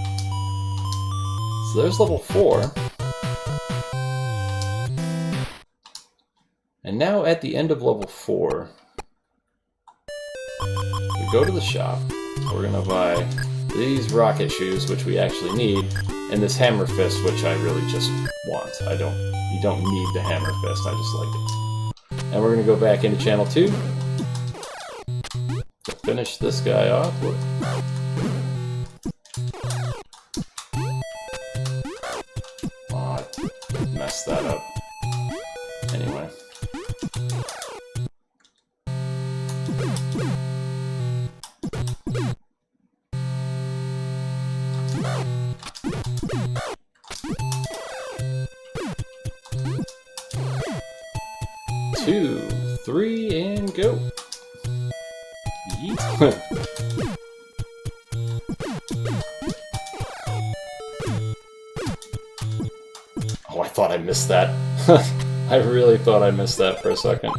[SPEAKER 2] So there's level 4. And now at the end of level 4, we go to the shop. We're gonna buy these rocket shoes, which we actually need, and this hammer fist, which I really just want. You don't need the hammer fist, I just like it. And we're gonna go back into channel 2 to finish this guy off. Look. Oh, I messed that up. Anyway. Two, 3, and go. Yeet. Oh, I thought I missed that. I really thought I missed that for a second.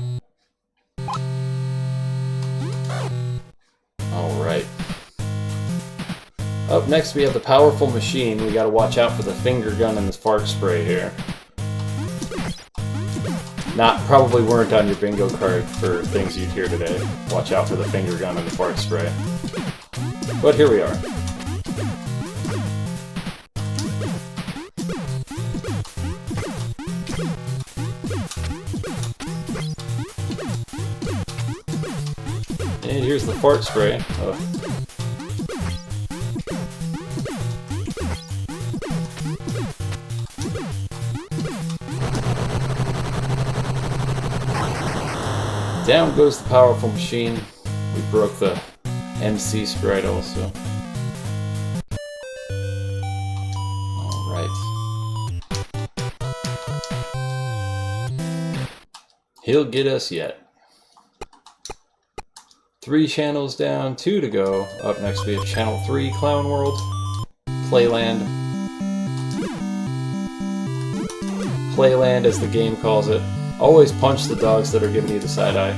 [SPEAKER 2] Alright. Up next we have the powerful machine. We gotta watch out for the finger gun and the fart spray here. Probably weren't on your bingo card for things you'd hear today. Watch out for the finger gun and the fart spray. But here we are. And here's the fart spray. Oh. Down goes the powerful machine. We broke the MC sprite also. Alright. He'll get us yet. 3 channels down, 2 to go. Up next we have channel 3, Clown World. Playland. Playland as the game calls it. Always punch the dogs that are giving you the side eye.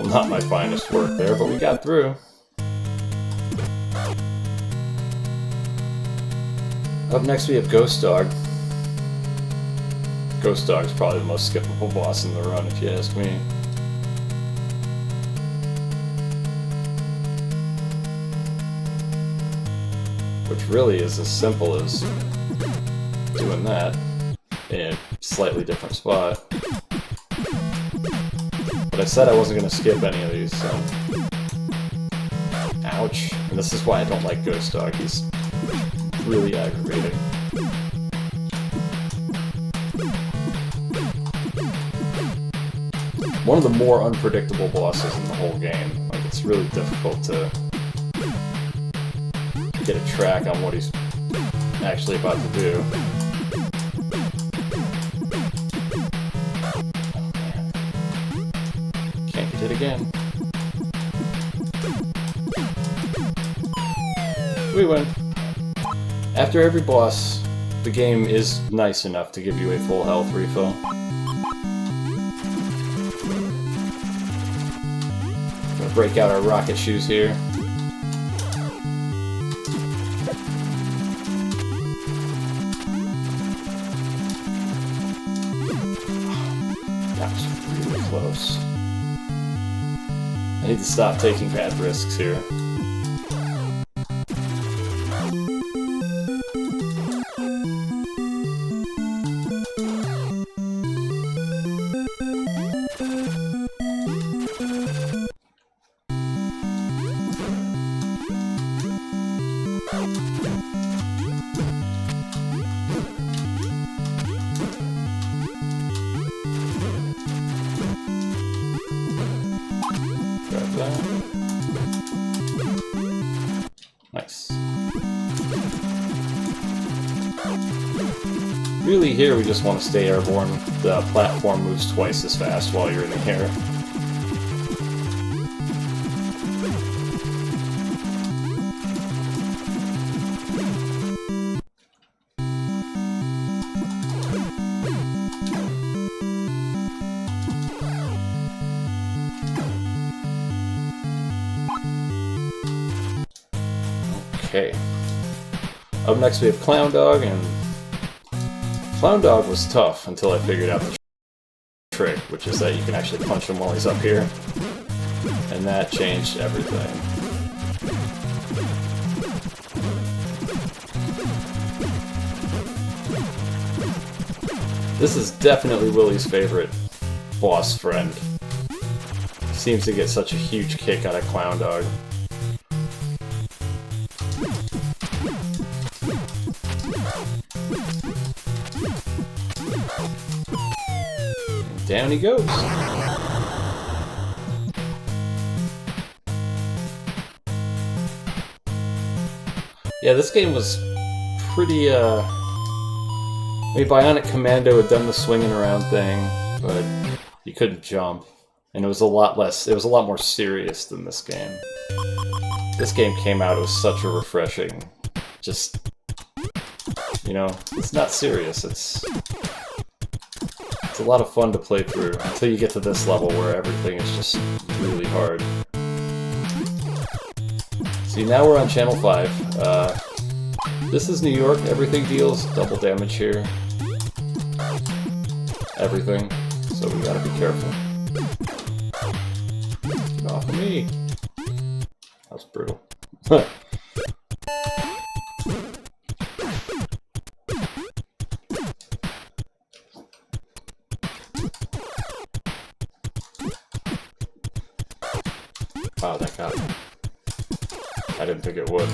[SPEAKER 2] Not my finest work there, but we got through. Up next we have Ghost Dog. Ghost Dog's probably the most skippable boss in the run, if you ask me. Which really is as simple as doing that in a slightly different spot. But I said I wasn't going to skip any of these, so... Ouch. And this is why I don't like Ghost Dog. He's really aggravating. One of the more unpredictable bosses in the whole game. Like, it's really difficult to get a track on what he's actually about to do. Hit again. We win. After every boss, the game is nice enough to give you a full health refill. Gonna break out our rocket shoes here. That was really close. I need to stop taking bad risks here. Nice. Really here we just want to stay airborne. The platform moves twice as fast while you're in the air. Okay. Up next we have Clown Dog, and Clown Dog was tough until I figured out the trick, which is that you can actually punch him while he's up here. And that changed everything. This is definitely Willie's favorite boss friend. He seems to get such a huge kick out of Clown Dog. Down he goes. Yeah, this game was pretty, I mean, Bionic Commando had done the swinging around thing, but you couldn't jump. And it was a lot less, it was a lot more serious than this game. This game came out, it was such a refreshing, just, you know, it's not serious, it's a lot of fun to play through until you get to this level where everything is just really hard. See, now we're on Channel 5. This is New York. Everything deals double damage here. Everything. So we gotta be careful. Get off of me. That was brutal. Wow, that got me. I didn't think it would.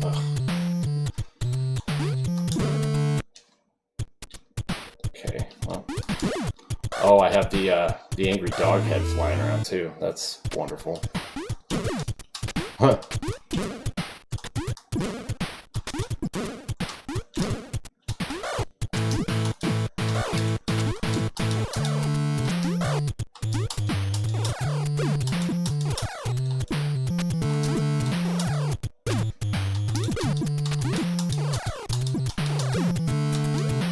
[SPEAKER 2] Ugh. Okay, well. Oh, I have the angry dog head flying around too. That's wonderful. Huh.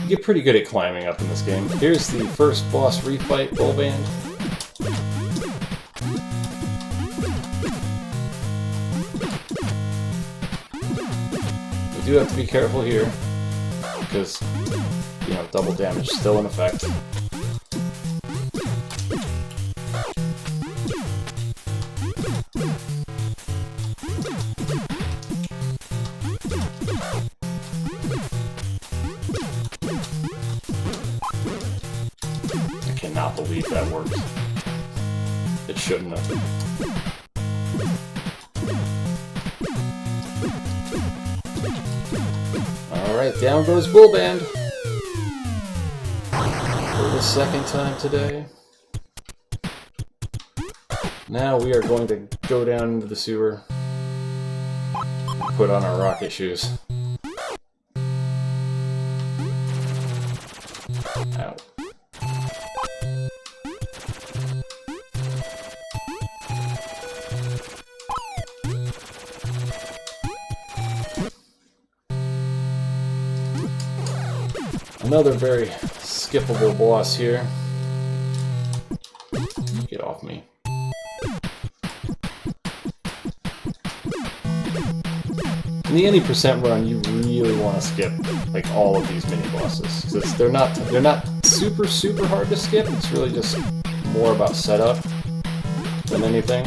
[SPEAKER 2] You get pretty good at climbing up in this game. Here's the first boss refight, Bull Band. We do have to be careful here, because, you know, double damage is still in effect. I cannot believe that worked. It shouldn't have. Alright, down goes Bull Band. For the second time today. Now we are going to go down into the sewer. Put on our rocket shoes. Ow. Another very skippable boss here. Get off me. In the any percent run, you really want to skip like all of these mini bosses because they're not super hard to skip. It's really just more about setup than anything.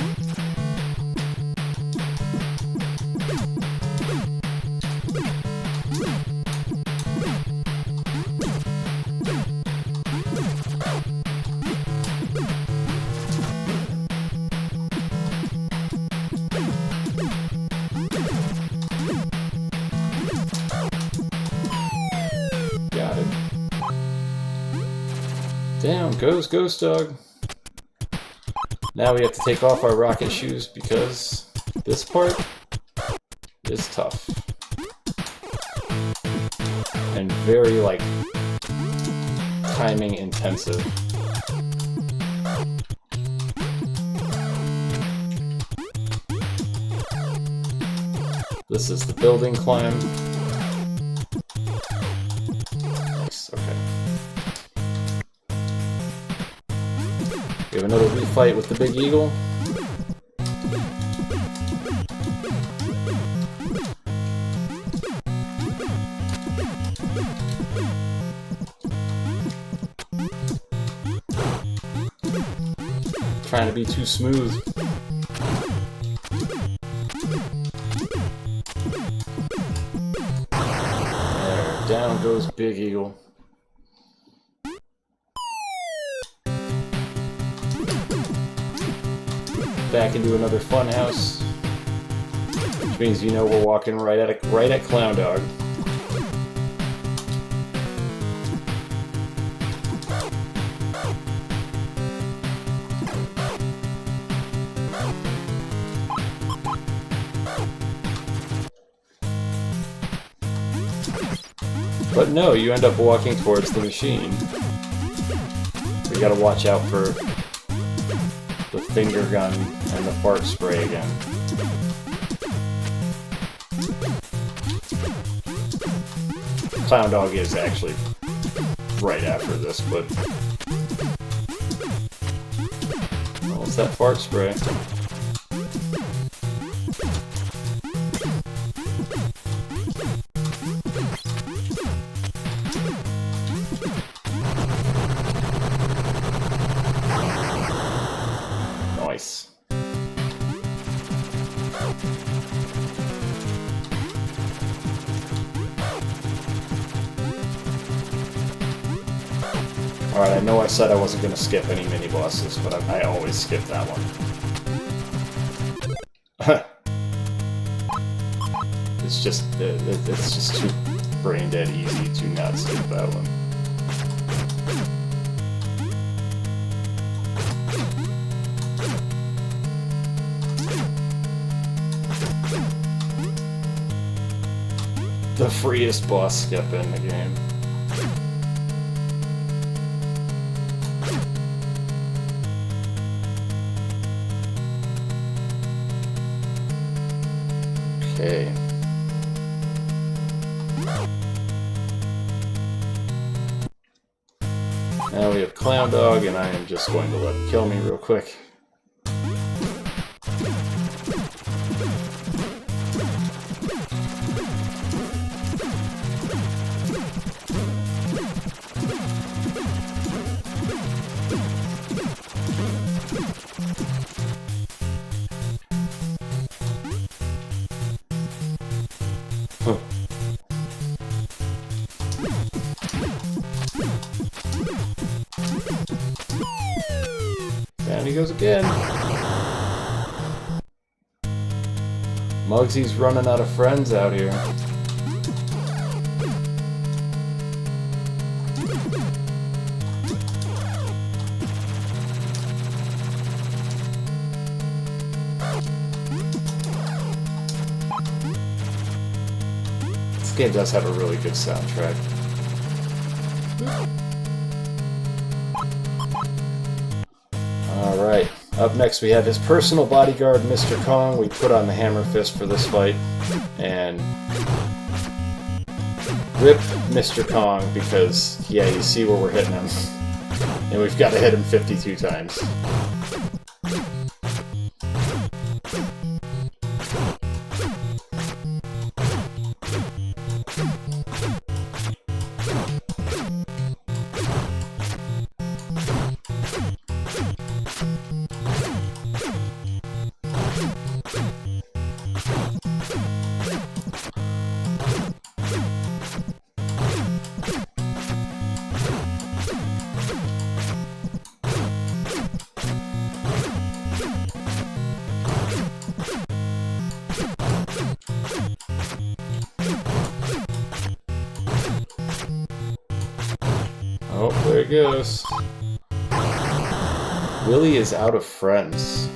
[SPEAKER 2] Down goes Ghost Dog. Now we have to take off our rocket shoes because this part is tough. And very, like, timing intensive. This is the building climb. Nice, okay. We have another refight with the Big Eagle. Trying to be too smooth. There, down goes Big Eagle. Back into another fun house, which means you know we're walking right at Clown Dog. But no, you end up walking towards the machine. We gotta watch out for the finger gun and the fart spray again. Clown Dog is actually right after this, but... well, it's that fart spray. Nice. Alright, I know I said I wasn't going to skip any mini-bosses, but I always skip that one. It's just too brain-dead easy to not skip that one. The freest boss skip in the game. Okay. Now we have Clown Dog, and I am just going to let him kill me real quick. Down he goes again. Muggsy's running out of friends out here. This game does have a really good soundtrack. Up next we have his personal bodyguard, Mr. Kong. We put on the hammer fist for this fight, and rip Mr. Kong because, yeah, you see where we're hitting him. And we've got to hit him 52 times. Oh, there it goes. Willie is out of friends.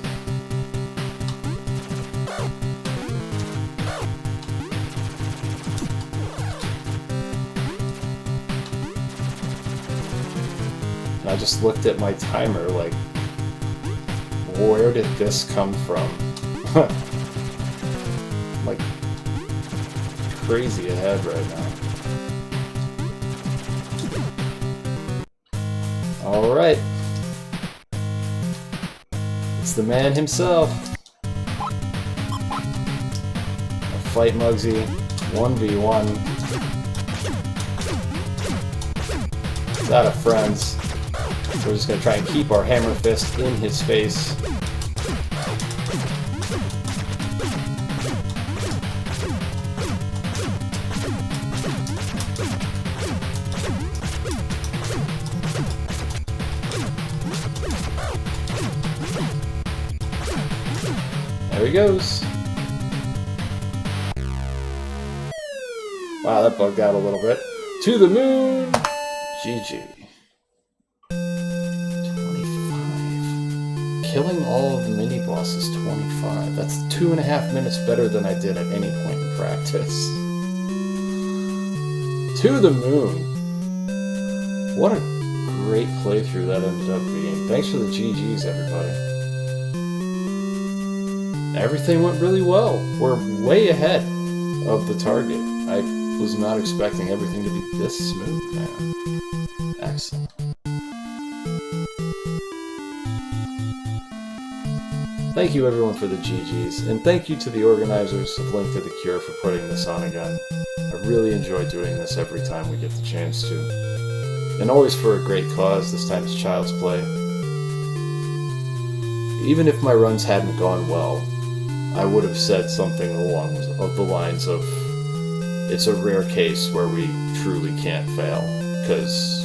[SPEAKER 2] And I just looked at my timer like, where did this come from? I'm like crazy ahead right now. Alright. It's the man himself. Fight Muggsy. 1v1. He's out of friends. So we're just gonna try and keep our hammer fist in his face. There he goes. Wow, that bugged out a little bit. To the moon! GG. 25. Killing all of the mini-bosses 25. That's 2.5 minutes better than I did at any point in practice. To the moon. What a great playthrough that ended up being. Thanks for the GGs, everybody. Everything went really well. We're way ahead of the target. I was not expecting everything to be this smooth, man. Excellent. Thank you everyone for the GGs, and thank you to the organizers of Link to the Cure for putting this on again. I really enjoy doing this every time we get the chance to. And always for a great cause, this time it's Child's Play. Even if my runs hadn't gone well, I would have said something along the lines of, it's a rare case where we truly can't fail, because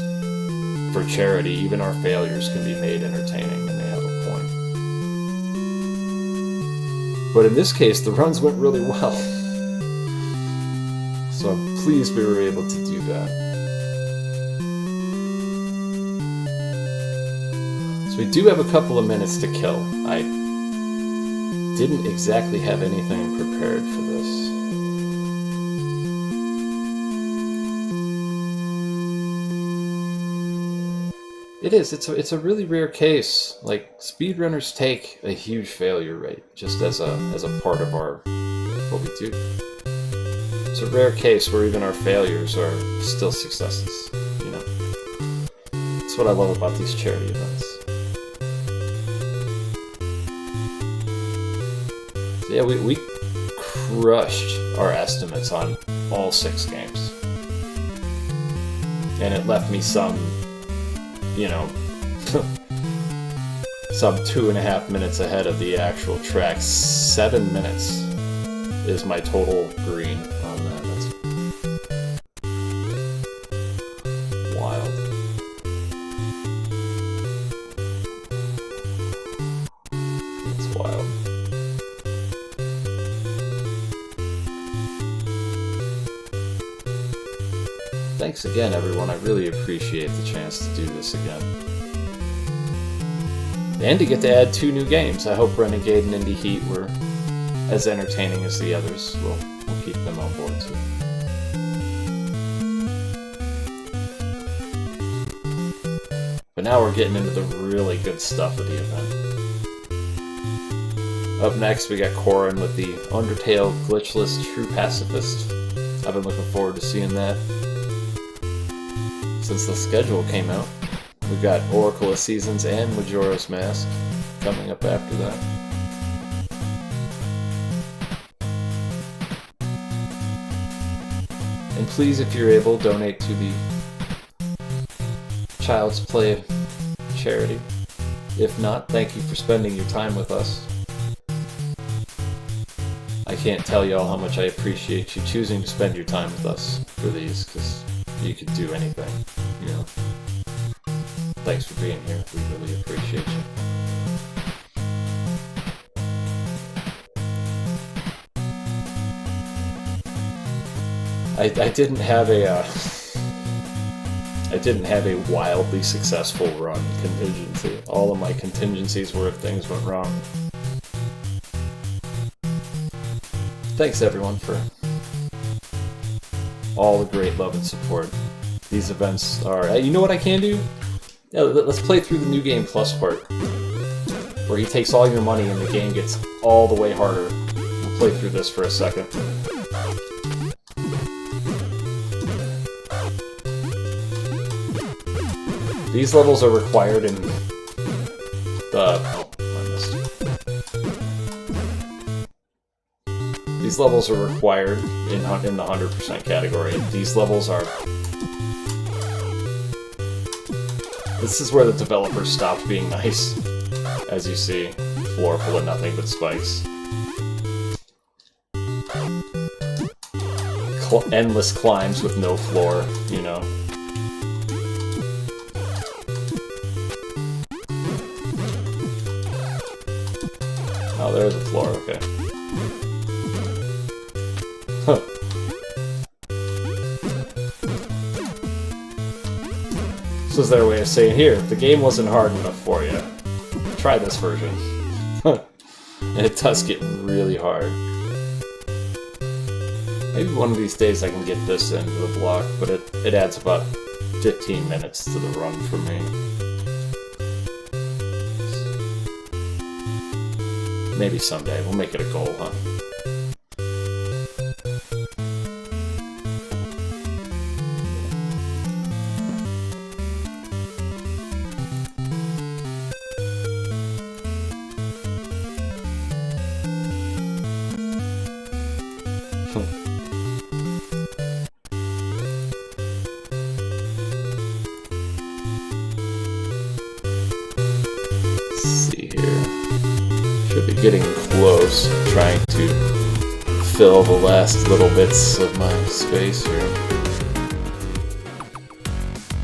[SPEAKER 2] for charity, even our failures can be made entertaining, and they have a point. But in this case, the runs went really well. So I'm pleased we were able to do that. So we do have a couple of minutes to kill. I didn't exactly have anything prepared for this. It's a really rare case. Like, speedrunners take a huge failure rate just as a part of what we do. It's a rare case where even our failures are still successes, you know. That's what I love about these charity events. So yeah, we crushed our estimates on all 6 games. And it left me some, you know, some 2.5 minutes ahead of the actual track. 7 minutes is my total green on that. That's wild. That's wild. Thanks again, everyone. I really appreciate the chance to do this again. And to get to add 2 new games. I hope Renegade and Indie Heat were as entertaining as the others. We'll keep them on board too. But now we're getting into the really good stuff of the event. Up next, we got Corrin with the Undertale Glitchless True Pacifist. I've been looking forward to seeing that since the schedule came out. We've got Oracle of Seasons and Majora's Mask coming up after that. And please, if you're able, donate to the Child's Play charity. If not, thank you for spending your time with us. I can't tell y'all how much I appreciate you choosing to spend your time with us for these, because you could do anything, you know. Thanks for being here. We really appreciate you. I didn't have a wildly successful run contingency. All of my contingencies were if things went wrong. Thanks everyone for all the great love and support. These events are... you know what I can do? Yeah, let's play through the New Game Plus part, where he takes all your money and the game gets all the way harder. We'll play through this for a second. These levels are required in the... oh, I missed. These levels are required in the 100% category. These levels are... this is where the developers stopped being nice. As you see, floor full of nothing but spikes. Endless climbs with no floor, you know. Oh, there's a floor, okay. Huh. This was their way of saying, here, if the game wasn't hard enough for you, try this version. And it does get really hard. Maybe one of these days I can get this into the block, but it adds about 15 minutes to the run for me. Maybe someday. We'll make it a goal, huh? Should be getting close, trying to fill the last little bits of my space here.